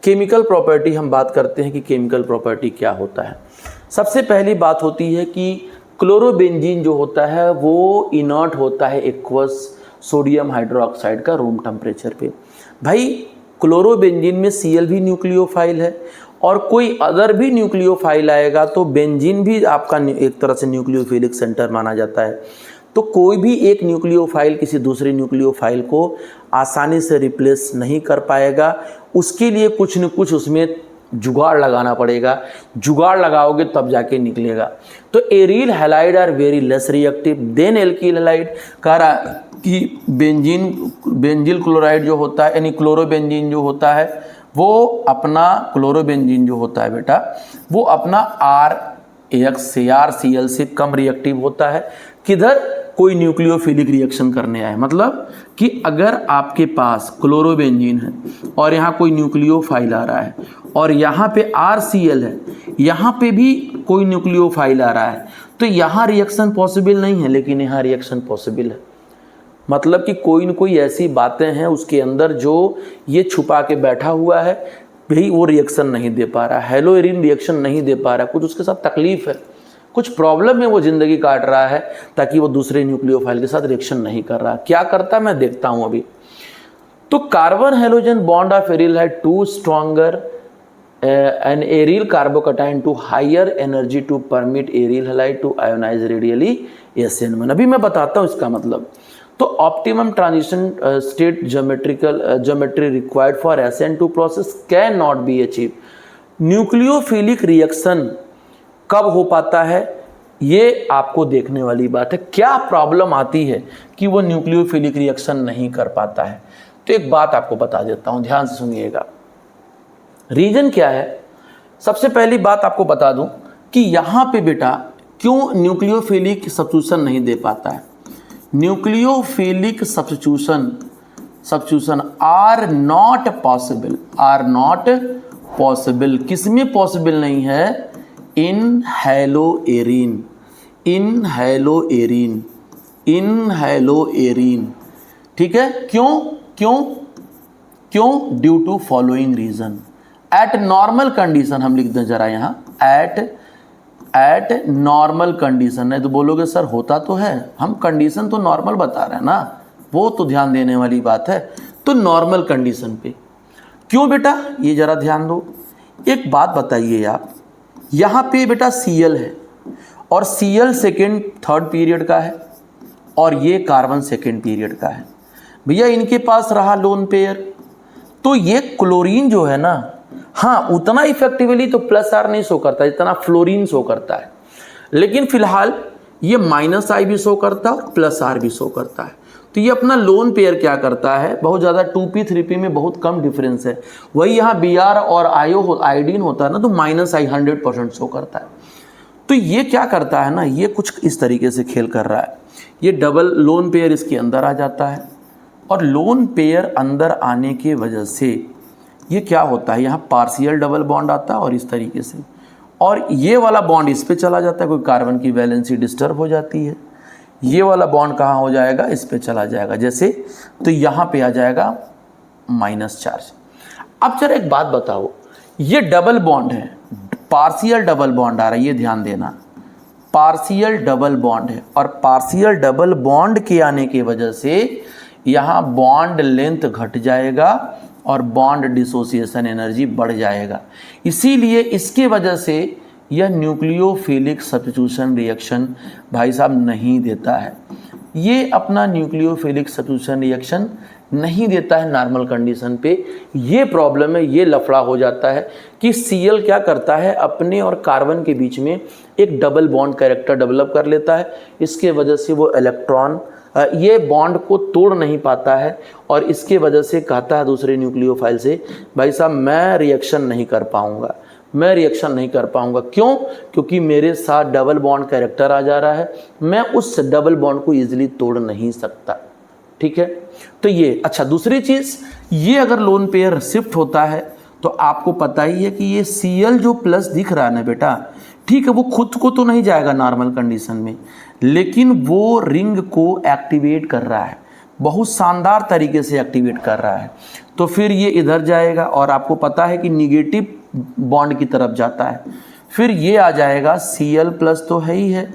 केमिकल प्रॉपर्टी। हम बात करते हैं कि केमिकल प्रॉपर्टी क्या होता है। सबसे पहली बात होती है कि क्लोरोबेंजीन जो होता है वो इनर्ट होता है एक्वस सोडियम हाइड्रोक्साइड का रूम टेम्परेचर पे। भाई क्लोरोबेंजीन में Cl भी न्यूक्लियोफाइल है और कोई अदर भी न्यूक्लियोफाइल आएगा तो बेंजीन भी आपका एक तरह से न्यूक्लियोफिलिक सेंटर माना जाता है। तो कोई भी एक न्यूक्लियोफाइल किसी दूसरे न्यूक्लियोफाइल को आसानी से रिप्लेस नहीं कर पाएगा, उसके लिए कुछ न कुछ उसमें जुगाड़ लगाना पड़ेगा। जुगाड़ लगाओगे तब जाके निकलेगा। तो aryl halide are very less reactive than alkyl halide. कह रहा कि बेंजील क्लोराइड जो होता है, यानी क्लोरोबेंजीन जो होता है वो अपना, क्लोरोबेंजीन जो होता है बेटा वो अपना RX से RCl से कम रिएक्टिव होता है। किधर? कोई न्यूक्लियोफिलिक रिएक्शन करने आए, मतलब कि अगर आपके पास क्लोरोबेंजीन है और यहाँ कोई न्यूक्लियोफाइल आ रहा है और यहाँ पे RCl है, यहाँ पे भी कोई न्यूक्लियोफाइल आ रहा है, तो यहाँ रिएक्शन पॉसिबल नहीं है, लेकिन यहाँ रिएक्शन पॉसिबल है। मतलब कि कोई न कोई ऐसी बातें हैं उसके अंदर जो ये छुपा के बैठा हुआ है, भाई वो रिएक्शन नहीं दे पा रहा, हेलोएरिन रिएक्शन नहीं दे पा रहा, कुछ उसके साथ तकलीफ है, कुछ प्रॉब्लम में वो ज़िंदगी काट रहा है, ताकि वो दूसरे न्यूक्लियोफाइल के साथ रिएक्शन नहीं कर रहा। क्या करता है मैं देखता हूँ अभी। तो carbon halogen bond of aryl है too stronger an aryl carbocation too higher energy to permit aryl halide to ionize readily SN1। अभी मैं बताता हूँ इसका मतलब। तो optimum transition state geometry required for SN2 process can not be achieve. Nucleophilic reaction कब हो पाता है ये आपको देखने वाली बात है। क्या प्रॉब्लम आती है कि वो न्यूक्लियोफिलिक रिएक्शन नहीं कर पाता है। तो एक बात आपको बता देता हूँ, ध्यान से सुनिएगा। रीजन क्या है? सबसे पहली बात आपको बता दूं कि यहाँ पे बेटा क्यों न्यूक्लियोफिलिक सब्स्टिट्यूशन नहीं दे पाता है। Nucleophilic substitution are not possible, are not possible. किसमें पॉसिबल नहीं है? इन हेलोएरिन, इन हेलोएरिन, इन हेलोएरिन, ठीक है। क्यों क्यों क्यों? Due to following reason. At normal condition, हम लिख दें जरा यहाँ, एट नॉर्मल कंडीशन। है तो बोलोगे सर होता तो है, हम कंडीशन तो नॉर्मल बता रहे हैं ना, वो तो ध्यान देने वाली बात है। तो नॉर्मल कंडीशन पे क्यों बेटा, ये जरा ध्यान दो। एक बात बताइए आप, यहाँ पे बेटा Cl है और Cl सेकेंड थर्ड पीरियड का है और ये कार्बन सेकेंड पीरियड का है। भैया इनके पास रहा लोन पेयर, तो ये क्लोरीन जो है ना, हाँ उतना इफेक्टिवली तो +R नहीं शो करता जितना फ्लोरीन शो करता है, लेकिन फिलहाल ये -I भी शो करता है और +R भी शो करता है। तो ये अपना लोन पेयर क्या करता है, बहुत ज़्यादा 2p 3p में बहुत कम डिफरेंस है। वही यहाँ Br और आयोडीन होता है ना, तो -I 100% शो करता है। तो ये क्या करता है ना, ये कुछ इस तरीके से खेल कर रहा है। ये डबल लोन पेयर इसके अंदर आ जाता है और लोन पेयर अंदर आने की वजह से ये क्या होता है, यहाँ पार्शियल डबल बॉन्ड आता है और इस तरीके से, और ये वाला बॉन्ड इस पे चला जाता है, कोई कार्बन की वैलेंसी डिस्टर्ब हो जाती है, ये वाला बॉन्ड कहाँ हो जाएगा, इस पे चला जाएगा जैसे, तो यहाँ पे आ जाएगा माइनस चार्ज। अब जरा एक बात बताओ, ये डबल बॉन्ड है, पार्शियल डबल बॉन्ड आ रहा है, ये ध्यान देना, पार्शियल डबल बॉन्ड है, और पार्शियल डबल बॉन्ड के आने की वजह से यहाँ बॉन्ड लेंथ घट जाएगा और बॉन्ड डिसोसिएशन एनर्जी बढ़ जाएगा। इसीलिए इसके वजह से यह न्यूक्लियोफिलिक सब्स्टिट्यूशन रिएक्शन भाई साहब नहीं देता है, ये अपना न्यूक्लियोफिलिक सब्स्टिट्यूशन रिएक्शन नहीं देता है नॉर्मल कंडीशन पे। ये प्रॉब्लम है, ये लफड़ा हो जाता है कि Cl क्या करता है, अपने और कार्बन के बीच में एक डबल बॉन्ड कैरेक्टर डेवलप कर लेता है, इसके वजह से वो इलेक्ट्रॉन ये बॉन्ड को तोड़ नहीं पाता है, और इसके वजह से कहता है दूसरे न्यूक्लियोफाइल से, भाई साहब मैं रिएक्शन नहीं कर पाऊँगा, मैं रिएक्शन नहीं कर पाऊंगा। क्यों? क्योंकि मेरे साथ डबल बॉन्ड कैरेक्टर आ जा रहा है, मैं उस डबल बॉन्ड को इजीली तोड़ नहीं सकता। ठीक है, तो ये अच्छा। दूसरी चीज़, ये अगर लोन पेयर शिफ्ट होता है तो आपको पता ही है कि ये Cl जो प्लस दिख रहा है ना बेटा, ठीक है, वो खुद को तो नहीं जाएगा नॉर्मल कंडीशन में, लेकिन वो रिंग को एक्टिवेट कर रहा है, बहुत शानदार तरीके से एक्टिवेट कर रहा है, तो फिर ये इधर जाएगा और आपको पता है कि निगेटिव बॉन्ड की तरफ जाता है, फिर ये आ जाएगा Cl प्लस तो है ही है,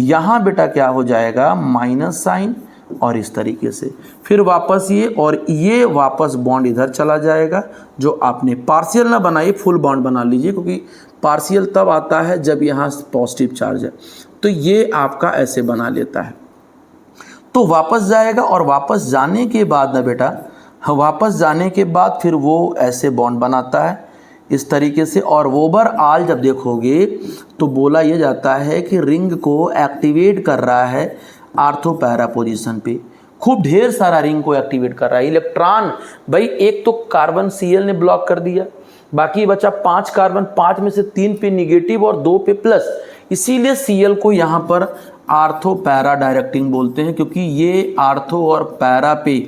यहाँ बेटा क्या हो जाएगा माइनस साइन, और इस तरीके से फिर वापस ये, और ये वापस बॉन्ड इधर चला जाएगा, जो आपने पार्शियल ना बनाइए, फुल बॉन्ड बना लीजिए, क्योंकि पार्शियल तब आता है जब यहाँ पॉजिटिव चार्ज है, तो ये आपका ऐसे बना लेता है, तो वापस जाएगा, और वापस जाने के बाद ना बेटा, वापस जाने के बाद फिर वो ऐसे बॉन्ड बनाता है इस तरीके से, और ओवरऑल जब देखोगे तो बोला ये जाता है कि रिंग को एक्टिवेट कर रहा है आर्थो पैरा पोजीशन पे, खूब ढेर सारा रिंग को एक्टिवेट कर रहा है। इलेक्ट्रॉन भाई, एक तो कार्बन Cl ने ब्लॉक कर दिया, बाकी बचा 5 कार्बन, 5 में से 3 पे निगेटिव और 2 पे प्लस, इसीलिए Cl को यहाँ पर आर्थो पैरा डायरेक्टिंग बोलते हैं, क्योंकि ये आर्थो और पैरा पे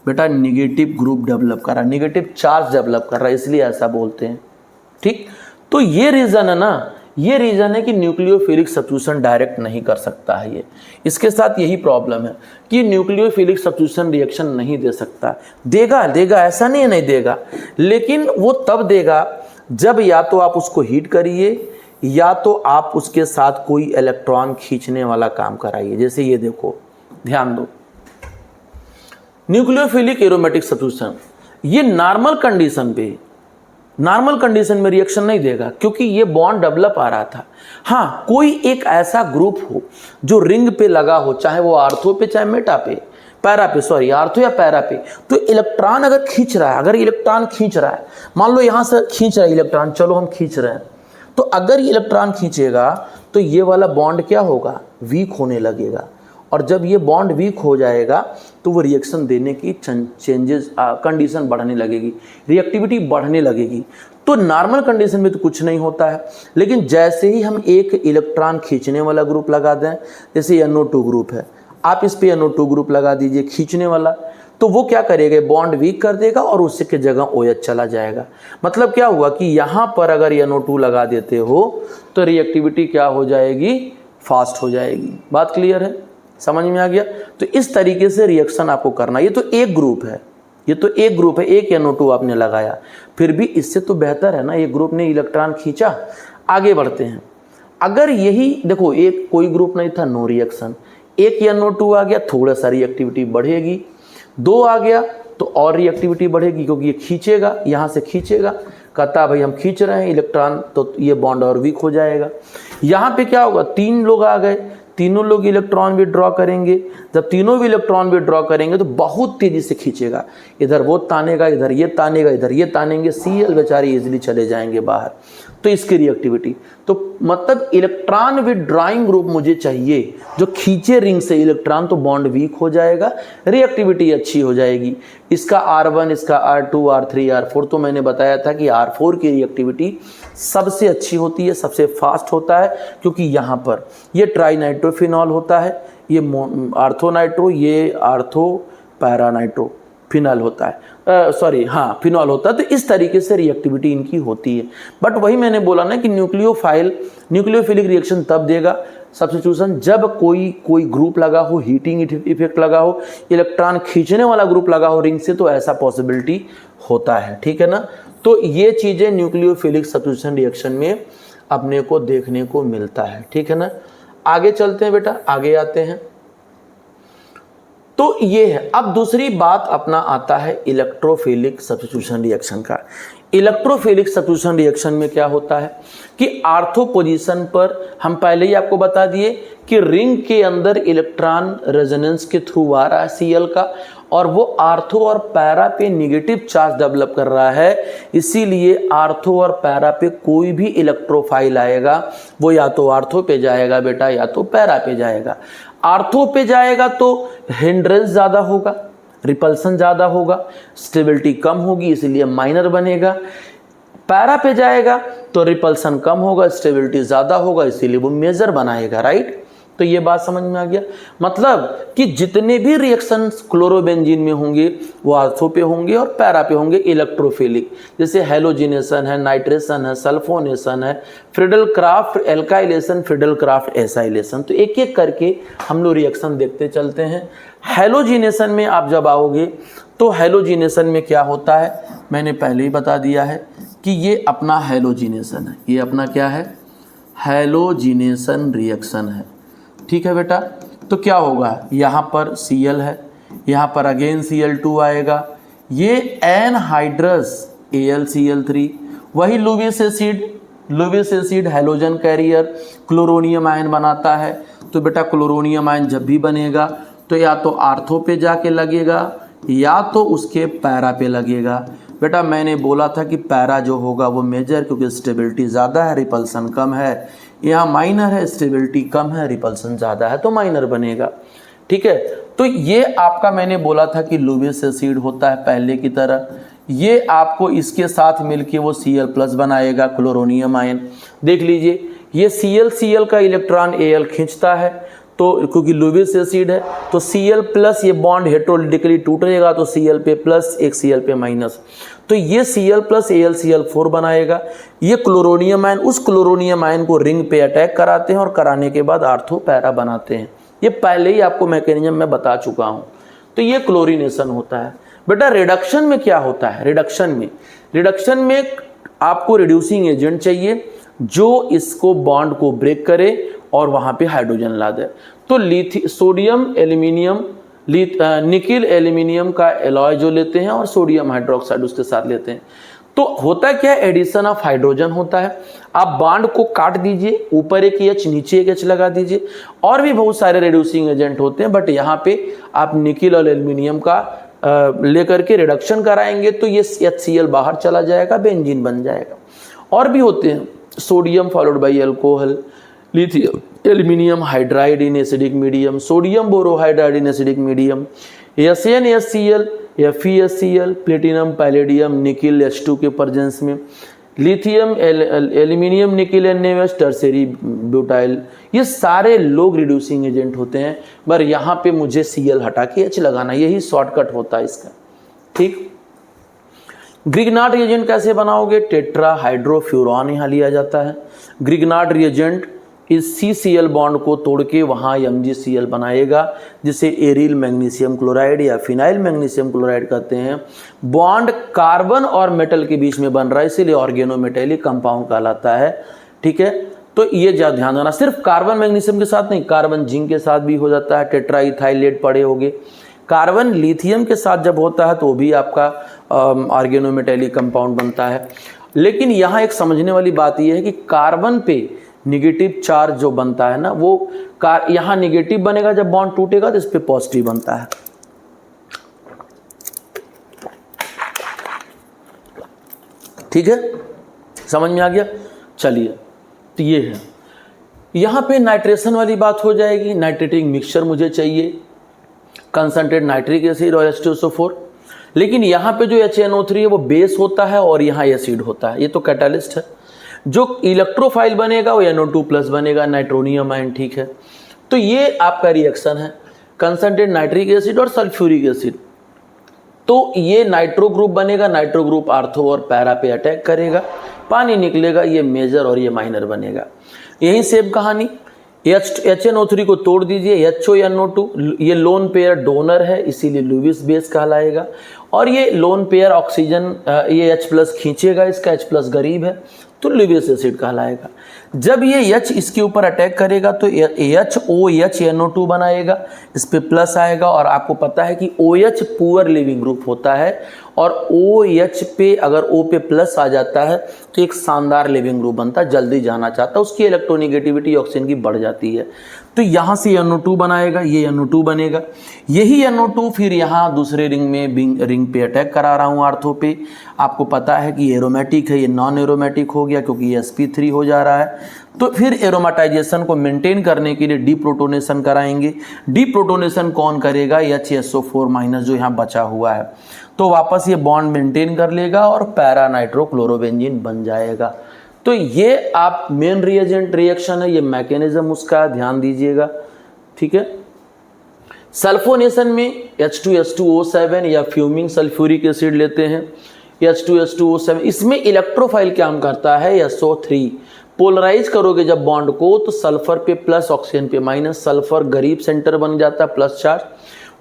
बेटा निगेटिव ग्रुप डेवलप कर रहा है, निगेटिव चार्ज डेवलप कर रहा है, इसलिए ऐसा बोलते हैं। ठीक, तो ये रीज़न है ना, ये रीज़न है कि न्यूक्लियोफिलिक सब्स्टिट्यूशन डायरेक्ट नहीं कर सकता है ये, इसके साथ यही प्रॉब्लम है कि न्यूक्लियोफिलिक सब्स्टिट्यूशन रिएक्शन नहीं दे सकता। देगा ऐसा नहीं है नहीं देगा, लेकिन वो तब देगा जब या तो आप उसको हीट करिए, या तो आप उसके साथ कोई इलेक्ट्रॉन खींचने वाला काम कराइए। जैसे ये देखो, ध्यान दो, न्यूक्लियोफिलिक एरोमेटिक सब्स्टिट्यूशन ये नॉर्मल कंडीशन में रिएक्शन नहीं देगा, क्योंकि ये बॉन्ड डेवलप आ रहा था। हाँ, कोई एक ऐसा ग्रुप हो जो रिंग पे लगा हो, चाहे वो आर्थो पे चाहे मेटा पे, पैरा पे, सॉरी आर्थो या पैरा पे, तो इलेक्ट्रॉन अगर खींच रहा है, अगर इलेक्ट्रॉन खींच रहा है, मान लो यहाँ से खींच रहा है इलेक्ट्रॉन, चलो हम खींच रहे हैं, तो अगर ये इलेक्ट्रॉन खींचेगा तो ये वाला बॉन्ड क्या होगा, वीक होने लगेगा, और जब ये बॉन्ड वीक हो जाएगा तो वो रिएक्शन देने की चेंजेस कंडीशन बढ़ने लगेगी, रिएक्टिविटी बढ़ने लगेगी। तो नॉर्मल कंडीशन में तो कुछ नहीं होता है, लेकिन जैसे ही हम एक इलेक्ट्रॉन खींचने वाला ग्रुप लगा दें, जैसे NO2 ग्रुप है, आप इस पे NO2 ग्रुप लगा दीजिए खींचने वाला, तो वो क्या करेगा, बॉन्ड वीक कर देगा और उससे के जगह OH चला जाएगा। मतलब क्या हुआ कि यहाँ पर अगर NO2 लगा देते हो तो रिएक्टिविटी क्या हो जाएगी, फास्ट हो जाएगी। बात क्लियर है, समझ में आ गया? तो इस तरीके से रिएक्शन आपको करना। ये तो एक ग्रुप है, एक NO2 आपने लगाया, फिर भी इससे तो बेहतर है ना, ये ग्रुप ने इलेक्ट्रॉन खींचा। आगे बढ़ते हैं, अगर यही देखो एक कोई ग्रुप नहीं था, नो रिएक्शन, एक NO2 आ गया, थोड़ा सा रिएक्टिविटी बढ़ेगी, 2 आ गया तो और रिएक्टिविटी बढ़ेगी, क्योंकि ये खींचेगा, यहाँ से खींचेगा, कहता भाई हम खींच रहे हैं इलेक्ट्रॉन, तो ये बॉन्ड और वीक हो जाएगा। यहाँ पे क्या होगा, 3 लोग आ गए, तीनों लोग इलेक्ट्रॉन विड्रॉ करेंगे, जब तीनों भी इलेक्ट्रॉन विड्रॉ करेंगे तो बहुत तेजी से खींचेगा, इधर वो तानेगा, इधर ये तानेगा, इधर ये तानेंगे, Cl बेचारे इजीली चले जाएंगे बाहर, तो इसकी रिएक्टिविटी। तो मतलब इलेक्ट्रॉन विड्रॉइंग ग्रुप मुझे चाहिए जो खींचे रिंग से इलेक्ट्रॉन, तो बॉन्ड वीक हो जाएगा, रिएक्टिविटी अच्छी हो जाएगी। इसका R1, इसका R2, R3, R4 तो मैंने बताया था कि R4 की रिएक्टिविटी सबसे अच्छी होती है, सबसे फास्ट होता है, क्योंकि यहाँ पर ये ट्राइनाइट्रोफिनॉल होता है, ये आर्थोनाइट्रो, ये आर्थो पैरानाइट्रो फिनल होता है। सॉरी हाँ फिनॉल होता है। तो इस तरीके से रिएक्टिविटी इनकी होती है। बट वही मैंने बोला ना कि न्यूक्लियोफिलिक रिएक्शन तब देगा सब्स्टिट्यूशन जब कोई ग्रुप लगा हो, हीटिंग इफेक्ट लगा हो, इलेक्ट्रॉन खींचने वाला ग्रुप लगा हो रिंग से, तो ऐसा पॉसिबिलिटी होता है। ठीक है ना। तो ये चीज़ें न्यूक्लियोफिलिक सब्स्टिट्यूशन रिएक्शन में अपने को देखने को मिलता है। ठीक है ना। आगे चलते हैं बेटा, आगे आते हैं। तो ये है। अब दूसरी बात अपना आता है इलेक्ट्रोफिलिक सब्स्टिट्यूशन रिएक्शन का। इलेक्ट्रोफिलिक सब्स्टिट्यूशन रिएक्शन में क्या होता है कि आर्थो पोजीशन पर हम पहले ही आपको बता दिए कि रिंग के अंदर इलेक्ट्रॉन रेजोनेंस के थ्रू आ रहा है Cl का, और वो आर्थो और पैरा पे निगेटिव चार्ज डेवलप कर रहा है। इसीलिए आर्थो और पैरा पे कोई भी इलेक्ट्रोफाइल आएगा वो या तो आर्थो पे जाएगा बेटा या तो पैरा पे जाएगा। आर्थो पे जाएगा तो हिंड्रेंस ज़्यादा होगा, रिपल्सन ज़्यादा होगा, स्टेबिलिटी कम होगी इसलिए माइनर बनेगा। पैरा पे जाएगा तो रिपल्सन कम होगा, स्टेबिलिटी ज़्यादा होगा, इसीलिए वो मेजर बनाएगा। राइट। तो ये बात समझ में आ गया। मतलब कि जितने भी रिएक्शंस क्लोरोबेंजीन में होंगे वो आर्थो पे होंगे और पैरा पे होंगे इलेक्ट्रोफिलिक। जैसे हेलोजिनेशन है, नाइट्रेशन है, सल्फोनेशन है, फ्रिडल-क्राफ्ट एल्काइलेशन, फ्रिडल-क्राफ्ट एसाइलेशन। तो एक एक करके हम लोग रिएक्शन देखते चलते हैं। हेलोजिनेशन में आप जब आओगे तो हेलोजिनेशन में क्या होता है मैंने पहले ही बता दिया है कि ये अपना हेलोजिनेशन है। ये अपना क्या है? हेलोजिनेशन रिएक्शन है। ठीक है बेटा। तो क्या होगा, यहाँ पर Cl है, यहाँ पर अगेन Cl2 आएगा, ये एनहाइड्रस AlCl3, वही Lewis acid halogen carrier chloronium ion बनाता है। तो बेटा क्लोरोनियम आयन जब भी बनेगा तो या तो आर्थो पे जाके लगेगा या तो उसके पैरा पे लगेगा। बेटा मैंने बोला था कि पैरा जो होगा वो मेजर, क्योंकि स्टेबिलिटी ज़्यादा है, रिपल्सन कम है। यहाँ माइनर है, स्टेबिलिटी कम है, रिपल्सन ज़्यादा है, तो माइनर बनेगा। ठीक है। तो ये आपका मैंने बोला था कि लुईस एसिड होता है पहले की तरह। ये आपको इसके साथ मिलके वो Cl+ बनाएगा क्लोरोनियम आयन। देख लीजिए ये Cl का इलेक्ट्रॉन Al खींचता है, तो क्योंकि लुईस एसिड है तो Cl+ ये बॉन्ड हेटेरोडिकली टूटेगा तो Cl पे प्लस एक Cl पे माइनस, तो ये Cl+ AlCl4 बनाएगा। ये क्लोरोनियम आयन उस क्लोरोनियम आयन को रिंग पे अटैक कराते हैं और कराने के बाद आर्थो पैरा बनाते हैं। ये पहले ही आपको मैकेनिज्म में बता चुका हूँ। तो ये क्लोरीनेशन होता है। बेटा रिडक्शन में क्या होता है? रिडक्शन में आपको रिड्यूसिंग एजेंट चाहिए जो इसको बॉन्ड को ब्रेक करे और वहाँ पे हाइड्रोजन ला दे। तो सोडियम एल्यूमिनियम निकिल एल्यूमिनियम का एलॉय जो लेते हैं और सोडियम हाइड्रोक्साइड उसके साथ लेते हैं, तो होता क्या है? एडिशन ऑफ हाइड्रोजन होता है। आप बॉन्ड को काट दीजिए, ऊपर एक H नीचे एक H लगा दीजिए। और भी बहुत सारे रिड्यूसिंग एजेंट होते हैं, बट यहाँ पे आप निकिल और एल्यूमिनियम का लेकर के रिडक्शन कराएंगे तो ये HCl बाहर चला जाएगा, बेंजीन बन जाएगा। और भी होते हैं sodium followed by alcohol, lithium aluminium hydride in acidic medium, sodium borohydride in acidic medium, SnHCl, FeSCl, platinum palladium nickel H2 के प्रेजेंस में, lithium aluminium nickel NaOH tertiary butyl. ये सारे लोग रिड्यूसिंग एजेंट होते हैं, पर यहाँ पे मुझे Cl हटा के H लगाना, यही शॉर्टकट होता है इसका। ठीक। ग्रिग्नार्ड रिएजेंट कैसे बनाओगे? टेट्रा हाइड्रोफ्यूरॉन यहाँ लिया जाता है। ग्रिग्नार्ड रिएजेंट इस CCl बॉन्ड को तोड़ के वहाँ MgCl बनाएगा, जिसे एरिल मैग्नीशियम क्लोराइड या फिनाइल मैग्नीशियम क्लोराइड कहते हैं। बॉन्ड कार्बन और मेटल के बीच में बन रहा है, इसीलिए ऑर्गेनोमेटेलिक कंपाउंड कहलाता है। ठीक है। तो ये ध्यान देना, सिर्फ कार्बन मैग्नीशियम के साथ नहीं, कार्बन जिंक के साथ भी हो जाता है। टेट्राइथाइलेट पड़े होंगे। कार्बन लिथियम के साथ जब होता है तो भी आपका ऑर्गेनोमेटेलिक कंपाउंड बनता है। लेकिन यहाँ एक समझने वाली बात यह है कि कार्बन पे निगेटिव चार्ज जो बनता है ना, वो यहाँ निगेटिव बनेगा, जब बॉन्ड टूटेगा तो इस पे पॉजिटिव बनता है। ठीक है, समझ में आ गया? चलिए, तो ये है। यहाँ पे नाइट्रेशन वाली बात हो जाएगी। नाइट्रेटिक मिक्सचर मुझे चाहिए, कंसंट्रेट नाइट्रिक एसिड और H2SO4। लेकिन यहाँ पे जो HNO3 है वो बेस होता है और यहाँ एसिड होता है, ये तो कैटालिस्ट है। जो इलेक्ट्रोफाइल बनेगा वो NO2+ बनेगा, नाइट्रोनियम आयन। ठीक है, तो ये आपका रिएक्शन है, कंसंट्रेट नाइट्रिक एसिड और सल्फ्यूरिक एसिड। तो ये नाइट्रो ग्रुप बनेगा, नाइट्रो ग्रुप आर्थो और पैरा पे अटैक करेगा, पानी निकलेगा, ये मेजर और ये माइनर बनेगा। यही सेम कहानी, HNO3 को तोड़ दीजिए, HONO2, ये लोन पेयर डोनर है इसीलिए लुईस बेस कहलाएगा, और ये लोन पेयर ऑक्सीजन ये H+ खींचेगा, इसका H+ गरीब है तो लुईस एसिड कहलाएगा। जब ये H इसके ऊपर अटैक करेगा तो HOHNO2 बनाएगा, इस पे प्लस आएगा, और आपको पता है कि OH पुअर लिविंग ग्रुप होता है, और OH पे अगर O पे प्लस आ जाता है तो एक शानदार लिविंग ग्रुप बनता है, जल्दी जाना चाहता है, उसकी इलेक्ट्रोनिगेटिविटी ऑक्सीजन की बढ़ जाती है। तो यहाँ से NO2 बनाएगा, ये NO2 बनेगा, यही NO2 फिर यहाँ दूसरे रिंग में रिंग पे अटैक करा रहा हूँ आर्थो पे। आपको पता है कि एरोमेटिक है, ये नॉन एरोमेटिक हो गया क्योंकि ये sp3 हो जा रहा है। तो फिर एरोमेटाइजेशन को मेंटेन करने के लिए डीप्रोटोनेशन कराएंगे। डीप्रोटोनेशन कौन करेगा? HSO4- जो यहाँ बचा हुआ है, तो वापस ये बॉन्ड मेंटेन कर लेगा और पैरा नाइट्रोक्लोरोबेंजीन बन जाएगा। तो ये आप मेन रिएजेंट रिएक्शन है, ये मैकेनिज्म उसका ध्यान दीजिएगा, ठीक है। सल्फोनेशन में H2H2O7 या फ्यूमिंग सल्फ्यूरिक एसिड लेते हैं, H2H2O7, इसमें इलेक्ट्रोफाइल काम करता है SO3। पोलराइज करोगे जब बॉन्ड को तो सल्फर पे प्लस, ऑक्सीजन पे माइनस, सल्फर गरीब सेंटर बन जाता है, प्लस चार्ज,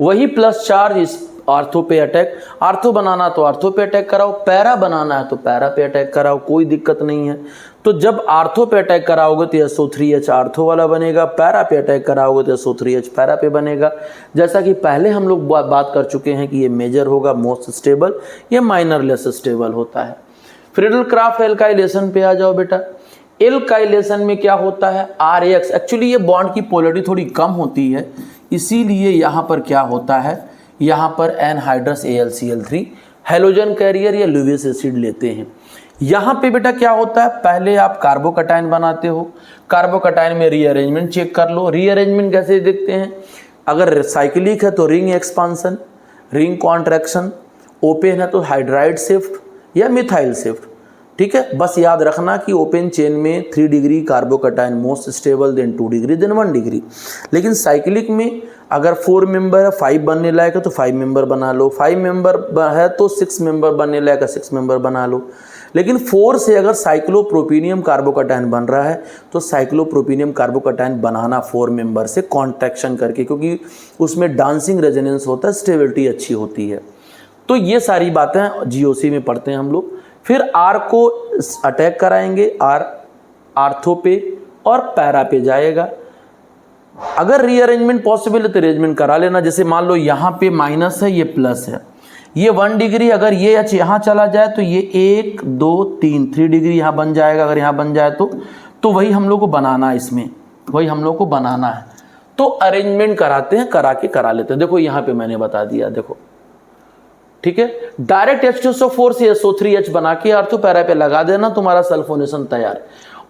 वही प्लस चार्ज इस आर्थो पे अटैक, आर्थो बनाना तो आर्थो पे अटैक कराओ, पैरा बनाना है तो पैरा पे अटैक कराओ, कोई दिक्कत नहीं है। तो जब आर्थो पे अटैक कराओगे तो SO3H आर्थो वाला बनेगा, पैरा पे अटैक कराओगे तो SO3H पैरा पे बनेगा। जैसा कि पहले हम लोग बात कर चुके हैं कि ये मेजर होगा मोस्ट स्टेबल, ये माइनर लेस स्टेबल होता है। फ्रीडल क्राफ्ट एल्काइलेशन पे आ जाओ बेटा। एल्काइलेशन में क्या होता है? RAX, एक्चुअली ये बॉन्ड की पोलरिटी थोड़ी कम होती है, इसीलिए यहाँ पर क्या होता है, यहाँ पर एनहाइड्रस AlCl3 हेलोजन कैरियर या लुईस एसिड लेते हैं। यहाँ पे बेटा क्या होता है, पहले आप कार्बोकटायन बनाते हो, कार्बोकटायन में रीअरेंजमेंट चेक कर लो। रीअरेंजमेंट कैसे देखते हैं? अगर साइक्लिक है तो ring expansion, ring contraction, open है तो हाइड्राइड शिफ्ट या मिथाइल शिफ्ट, ठीक है। बस याद रखना कि ओपन चेन में 3 degree carbocation most stable, then 2 degree, then 1 degree. लेकिन साइक्लिक में अगर 4 मेंबर है, 5 बनने लायक है तो 5 मेंबर बना लो, 5 मेंबर है तो 6 मेंबर बनने लायक है, 6 मेंबर बना लो। लेकिन 4 से अगर साइक्लोप्रोपीनियम कार्बोकटायन बन रहा है तो साइक्लोप्रोपीनियम कार्बोकटायन बनाना 4 मेंबर से कॉन्ट्रैक्शन करके, क्योंकि उसमें डांसिंग रेजोनेंस होता है, स्टेबिलिटी अच्छी होती है। तो ये सारी बातें GOC में पढ़ते हैं हम लोग। फिर R को अटैक कराएंगे, R आर्थो पे और पैरा पे जाएगा। अगर रीअरेंजमेंट पॉसिबल है तो अरेंजमेंट करा लेना। जैसे मान लो यहाँ पे माइनस है, ये प्लस है, ये 1 डिग्री, अगर ये H यहाँ चला जाए तो ये 1 2 3 डिग्री यहाँ बन जाएगा। अगर यहाँ बन जाए तो वही हम लोग को बनाना है, इसमें वही हम लोग को बनाना है। तो अरेंजमेंट कराते हैं, करा लेते हैं। देखो यहाँ पे मैंने बता दिया, देखो ठीक है। डायरेक्ट H2SO4 से SO3H बना के आर्थो पैरा पे लगा देना, तुम्हारा सल्फोनेशन तैयार।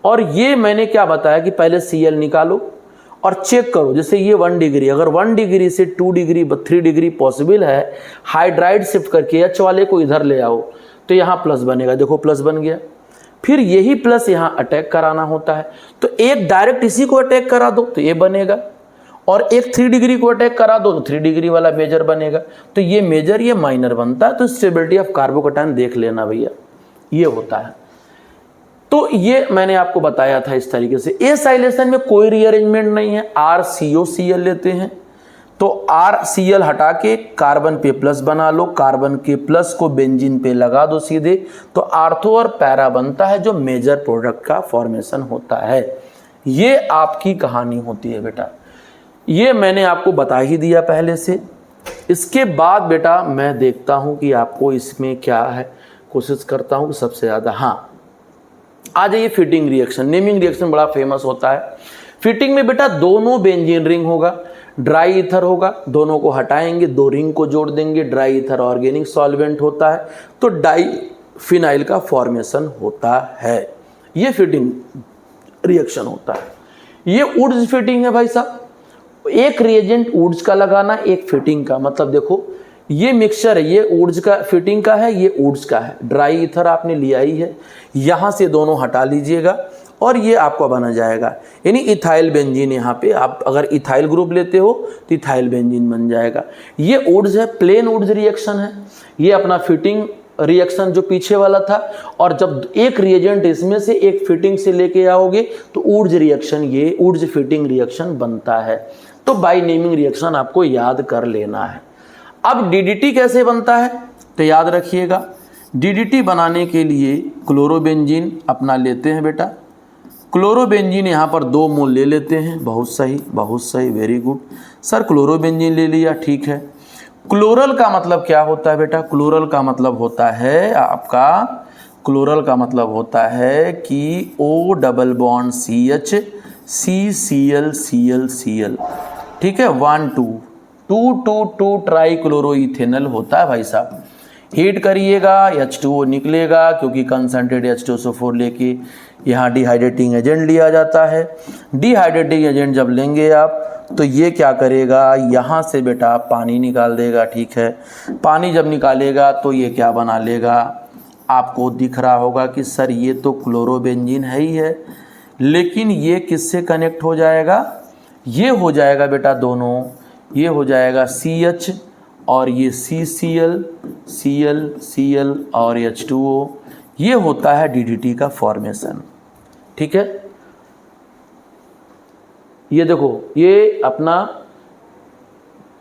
और ये मैंने क्या बताया कि पहले Cl निकालो और चेक करो। जैसे ये 1 डिग्री, अगर 1 डिग्री से 2 डिग्री 3 डिग्री पॉसिबल है, हाइड्राइड शिफ्ट करके H वाले को इधर ले आओ तो यहाँ प्लस बनेगा। देखो प्लस बन गया। फिर यही प्लस यहाँ अटैक कराना होता है, तो एक डायरेक्ट इसी को अटैक करा दो तो ये बनेगा, और एक 3 डिग्री को अटैक करा दो तो 3 डिग्री वाला मेजर बनेगा। तो ये मेजर, ये माइनर बनता है। तो स्टेबिलिटी ऑफ कार्बोकटायन देख लेना भैया, ये होता है। तो ये मैंने आपको बताया था इस तरीके से। एसाइलेशन में कोई रीअरेंजमेंट नहीं है, RCOCl लेते हैं। तो RCl हटा के कार्बन पे प्लस बना लो, कार्बन के प्लस को बेंजीन पे लगा दो सीधे, तो आर्थो और पैरा बनता है, जो मेजर प्रोडक्ट का फॉर्मेशन होता है। ये आपकी कहानी होती है बेटा। ये मैंने आपको बता ही दिया पहले से। इसके बाद बेटा मैं देखता हूं कि आपको इसमें क्या है, कोशिश करता हूं कि सबसे ज़्यादा, हाँ आ जाइए फिटिंग रिएक्शन। नेमिंग रिएक्शन बड़ा फेमस होता है। फिटिंग में बेटा दोनों बेंजीन रिंग होगा, ड्राई ईथर होगा, दोनों को हटाएंगे, 2 रिंग को जोड़ देंगे। ड्राई ईथर ऑर्गेनिक सॉल्वेंट होता है, तो डाई फिनाइल का फॉर्मेशन होता है। ये फिटिंग रिएक्शन होता है। ये वुड्स फिटिंग है भाई साहब। एक रिएजेंट वुड्स का लगाना, एक फिटिंग का। मतलब देखो ये मिक्सचर है, ये वुड्स का फिटिंग का है, ये वुड्स का है। ड्राई ईथर आपने लिया ही है, यहाँ से दोनों हटा लीजिएगा और ये आपका बना जाएगा, यानी इथाइल बेंजीन। यहाँ पे आप अगर इथाइल ग्रुप लेते हो तो इथाइल बेंजीन बन जाएगा। ये वुड्स है, प्लेन वुड्स रिएक्शन है, ये अपना फिटिंग रिएक्शन जो पीछे वाला था, और जब एक रिएजेंट इसमें से एक फिटिंग से लेके आओगे तो वुड्स रिएक्शन, ये वुड्स फिटिंग रिएक्शन बनता है। तो बाई नेमिंग रिएक्शन आपको याद कर लेना है। अब डीडीटी कैसे बनता है तो याद रखिएगा, डीडीटी बनाने के लिए क्लोरोबेंजीन अपना लेते हैं बेटा। क्लोरोबेंजीन यहाँ पर 2 मोल ले लेते हैं। बहुत सही, वेरी गुड सर, क्लोरोबेंजीन ले लिया, ठीक है। क्लोरल का मतलब क्या होता है बेटा? क्लोरल का मतलब होता है आपका, क्लोरल का मतलब होता है कि O double bond CH CCl, ठीक है, 1 2 ट्राई क्लोरोइथेनल होता है भाई साहब। हीट करिएगा, H2O निकलेगा, क्योंकि कंसनट्रेट H2SO4 लेके यहाँ डिहाइड्रेटिंग एजेंट लिया जाता है। डिहाइड्रेटिंग एजेंट जब लेंगे आप तो ये क्या करेगा, यहाँ से बेटा पानी निकाल देगा, ठीक है। पानी जब निकालेगा तो ये क्या बना लेगा, आपको दिख रहा होगा कि सर ये तो क्लोरोबेंजीन है ही है, लेकिन ये किससे कनेक्ट हो जाएगा? ये हो जाएगा बेटा दोनों, ये हो जाएगा CH और ये CCl और H2O, ये होता है DDT का फॉर्मेशन, ठीक है। ये देखो, ये अपना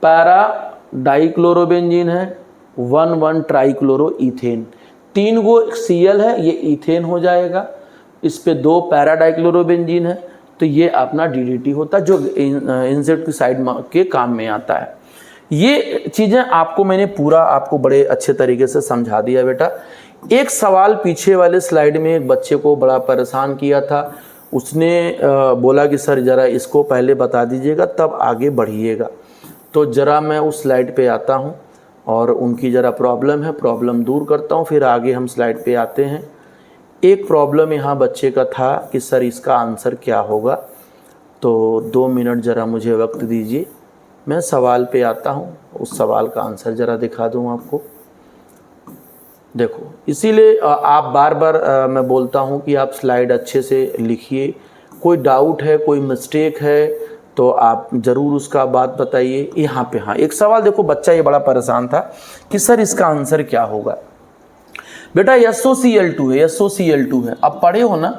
पैरा डाइक्लोरोबेंजीन है, 1 ट्राइक्लोरोइथेन, 3 गो Cl है, ये इथेन हो जाएगा, इस पे 2 पैरा डाइक्लोरोबेंजीन है, तो ये अपना DDT होता है, जो इंसेक्टिसाइड के काम में आता है। ये चीज़ें आपको मैंने पूरा आपको बड़े अच्छे तरीके से समझा दिया बेटा। एक सवाल पीछे वाले स्लाइड में एक बच्चे को बड़ा परेशान किया था, उसने बोला कि सर ज़रा इसको पहले बता दीजिएगा तब आगे बढ़िएगा। तो ज़रा मैं उस स्लाइड पे आता हूँ और उनकी ज़रा प्रॉब्लम दूर करता हूँ, फिर आगे हम स्लाइड पे आते हैं। एक प्रॉब्लम यहाँ बच्चे का था कि सर इसका आंसर क्या होगा, तो 2 मिनट ज़रा मुझे वक्त दीजिए, मैं सवाल पे आता हूँ, उस सवाल का आंसर ज़रा दिखा दूँ आपको। देखो, इसीलिए आप बार मैं बोलता हूँ कि आप स्लाइड अच्छे से लिखिए, कोई डाउट है, कोई मिस्टेक है तो आप ज़रूर उसका बात बताइए। यहाँ पे हाँ एक सवाल देखो, बच्चा ये बड़ा परेशान था कि सर इसका आंसर क्या होगा। बेटा SOCl2 है, SOCl2 है, अब पढ़े हो ना,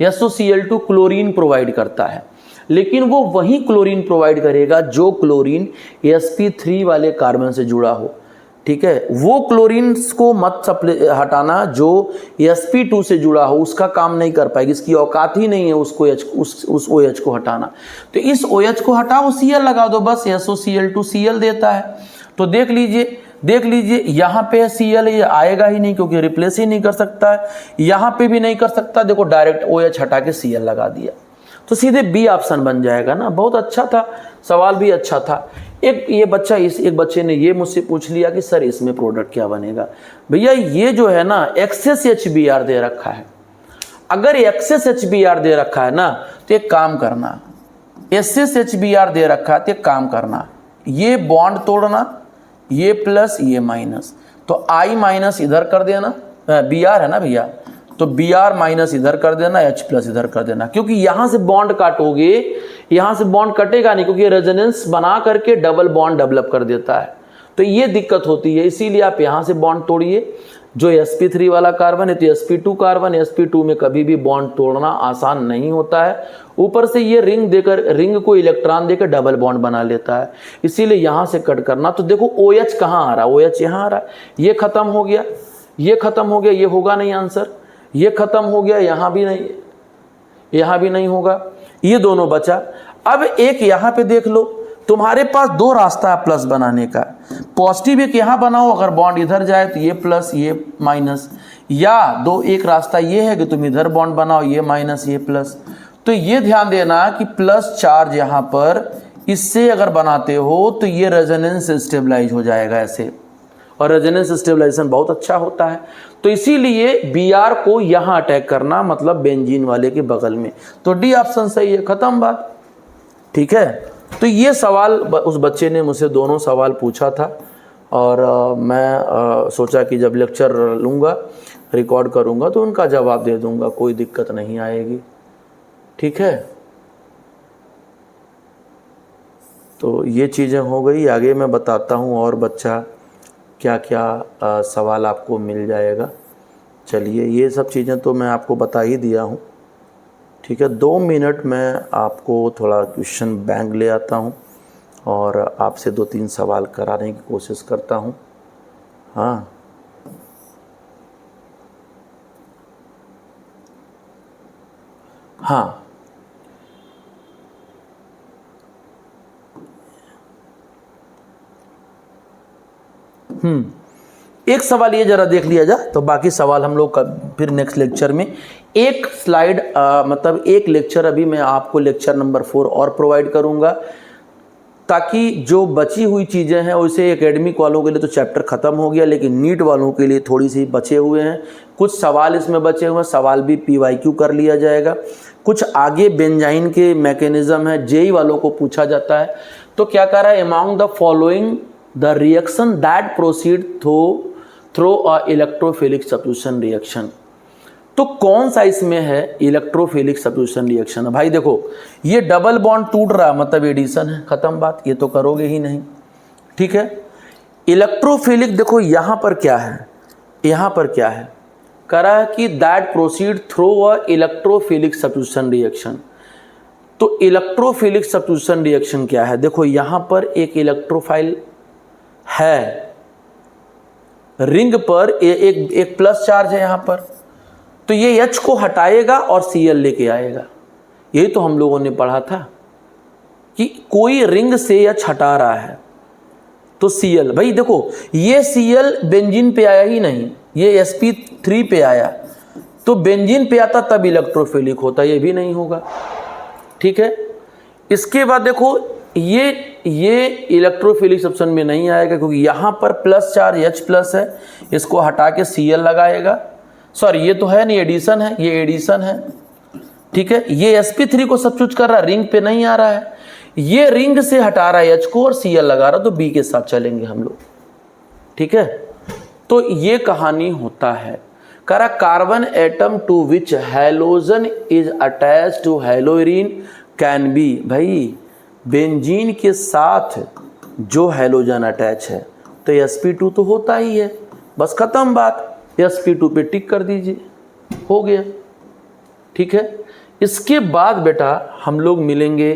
SOCl2 क्लोरीन प्रोवाइड करता है, लेकिन वो वही क्लोरीन प्रोवाइड करेगा जो क्लोरीन sp3 वाले कार्बन से जुड़ा हो, ठीक है। वो क्लोरीन को मत हटाना जो sp2 से जुड़ा हो, उसका काम नहीं कर पाएगी, इसकी औकात ही नहीं है उसको उस OH को हटाना। तो इस OH को हटाओ, Cl लगा दो, बस SOCl2 Cl देता है। तो देख लीजिए यहाँ पे Cl ये आएगा ही नहीं, क्योंकि रिप्लेस ही नहीं कर सकता है, यहाँ पे भी नहीं कर सकता। देखो डायरेक्ट OH हटा के Cl लगा दिया, तो सीधे B ऑप्शन बन जाएगा ना। बहुत अच्छा था, सवाल भी अच्छा था। एक बच्चे ने ये मुझसे पूछ लिया कि सर इसमें प्रोडक्ट क्या बनेगा। भैया ये जो है ना एक्सेस HBr दे रखा है, अगर एक्सेस HBr दे रखा है ना तो एक काम करना, SS HBr दे रखा है तो एक काम करना, ये बॉन्ड तोड़ना, ये प्लस ये माइनस, तो I माइनस इधर कर देना, Br है ना भैया, तो Br माइनस इधर कर देना, H प्लस इधर कर देना, क्योंकि यहाँ से बॉन्ड काटोगे, यहाँ से बॉन्ड कटेगा नहीं, क्योंकि रेजोनेंस बना करके डबल बॉन्ड डेवलप कर देता है, तो ये दिक्कत होती है। इसीलिए आप यहाँ से बॉन्ड तोड़िए, जो sp3 वाला कार्बन है तो sp2 कार्बन, sp2 में कभी भी बॉन्ड तोड़ना आसान नहीं होता है, ऊपर से ये रिंग को इलेक्ट्रॉन देकर डबल बॉन्ड बना लेता है, इसीलिए यहाँ से कट करना। तो देखो OH कहाँ आ रहा है, OH यहाँ आ रहा है, ये खत्म हो गया, ये खत्म हो गया, ये होगा नहीं आंसर, ये खत्म हो गया, यहाँ भी नहीं होगा, ये दोनों बचा। अब एक यहाँ पे देख लो, तुम्हारे पास 2 रास्ता है प्लस बनाने का, पॉजिटिव एक यहाँ बनाओ, अगर बॉन्ड इधर जाए तो ये प्लस ये माइनस, या एक रास्ता ये है कि तुम इधर बॉन्ड बनाओ, ये माइनस ये प्लस। तो ये ध्यान देना कि प्लस चार्ज यहाँ पर इससे अगर बनाते हो तो ये रेजोनेंस स्टेबलाइज हो जाएगा ऐसे, और रेजोनेंस स्टेबलाइजेशन बहुत अच्छा होता है। तो इसीलिए Br को यहाँ अटैक करना, मतलब बेंजीन वाले के बगल में, तो D ऑप्शन सही है, खत्म बात, ठीक है। तो ये सवाल उस बच्चे ने मुझसे दोनों सवाल पूछा था, और मैं सोचा कि जब लेक्चर लूँगा, रिकॉर्ड करूँगा तो उनका जवाब दे दूँगा, कोई दिक्कत नहीं आएगी, ठीक है, तो ये चीज़ें हो गई। आगे मैं बताता हूँ और बच्चा क्या क्या सवाल आपको मिल जाएगा। चलिए, ये सब चीज़ें तो मैं आपको बता ही दिया हूँ। ठीक है, 2 मिनट मैं आपको थोड़ा क्वेश्चन बैंक ले आता हूँ और आपसे 2-3 सवाल कराने की कोशिश करता हूँ। हाँ, हाँ, एक सवाल ये जरा देख लिया जाए, तो बाकी सवाल हम लोग फिर नेक्स्ट लेक्चर में। एक स्लाइड मतलब एक लेक्चर अभी मैं आपको लेक्चर नंबर 4 और प्रोवाइड करूंगा, ताकि जो बची हुई चीज़ें हैं वैसे एकेडमिक वालों के लिए तो चैप्टर ख़त्म हो गया, लेकिन नीट वालों के लिए थोड़ी सी बचे हुए हैं। कुछ सवाल इसमें बचे हुए हैं, सवाल भी PYQ कर लिया जाएगा। कुछ आगे बेंजाइन के मैकेनिज्म है, जेई वालों को पूछा जाता है। तो क्या कह रहा है, among the following the reaction that proceed through a electrophilic substitution reaction. तो कौन सा इसमें है इलेक्ट्रोफिलिक सब्स्टिट्यूशन रिएक्शन? भाई देखो, ये डबल बॉन्ड टूट रहा मतलब एडिशन है, खत्म बात, ये तो करोगे ही नहीं। ठीक है, इलेक्ट्रोफिलिक देखो यहाँ पर क्या है, यहाँ पर क्या है, कह रहा है कि that proceed through a electrophilic substitution reaction. तो इलेक्ट्रोफिलिक सब्स्टिट्यूशन रिएक्शन क्या है? देखो यहाँ पर एक इलेक्ट्रोफाइल है, रिंग पर एक प्लस चार्ज है यहाँ पर, तो ये H को हटाएगा और Cl लेके आएगा। यही तो हम लोगों ने पढ़ा था कि कोई रिंग से H हटा रहा है तो Cl, भाई देखो ये Cl बेंजीन पे आया ही नहीं, ये sp3 पे आया, तो बेंजीन पे आता तब इलेक्ट्रोफिलिक होता, ये भी नहीं होगा। ठीक है, इसके बाद देखो ये इलेक्ट्रोफिलिक सब्स्टिट्यूशन में नहीं आएगा, क्योंकि यहाँ पर प्लस चार्ज H प्लस है, इसको हटा के Cl लगाएगा। सॉरी, ये तो है नहीं, एडिशन है, ये एडिशन है। ठीक है, ये sp3 को सब्स्टिट्यूट कर रहा है, रिंग पे नहीं आ रहा है, ये रिंग से हटा रहा है H को और Cl लगा रहा है, तो B के साथ चलेंगे हम लोग। ठीक है, तो ये कहानी होता है। कह रहा carbon atom to which halogen is attach to haloarene can be. भाई बेंजीन के साथ जो हैलोजन अटैच है तो sp2 तो होता ही है, बस खत्म बात, sp2 पे टिक कर दीजिए, हो गया। ठीक है, इसके बाद बेटा हम लोग मिलेंगे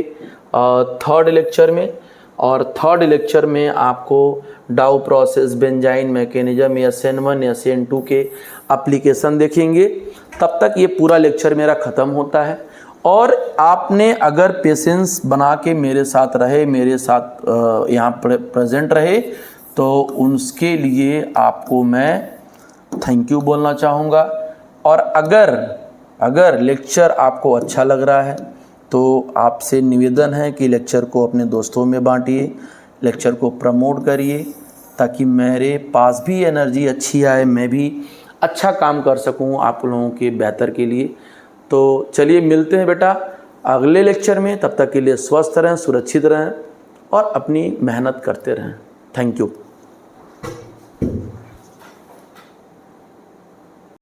3rd लेक्चर में, और 3rd लेक्चर में आपको डाउ process, benzene mechanism, SN1 SN2 के एप्लीकेशन देखेंगे। तब तक ये पूरा लेक्चर मेरा ख़त्म होता है, और आपने अगर पेशेंस बना के मेरे साथ रहे, मेरे साथ यहाँ प्रेजेंट रहे, तो उसके लिए आपको मैं थैंक यू बोलना चाहूँगा। और अगर लेक्चर आपको अच्छा लग रहा है तो आपसे निवेदन है कि लेक्चर को अपने दोस्तों में बांटिए, लेक्चर को प्रमोट करिए, ताकि मेरे पास भी एनर्जी अच्छी आए, मैं भी अच्छा काम कर सकूं आप लोगों के बेहतर के लिए। तो चलिए मिलते हैं बेटा अगले लेक्चर में, तब तक के लिए स्वस्थ रहें, सुरक्षित रहें और अपनी मेहनत करते रहें। Thank you.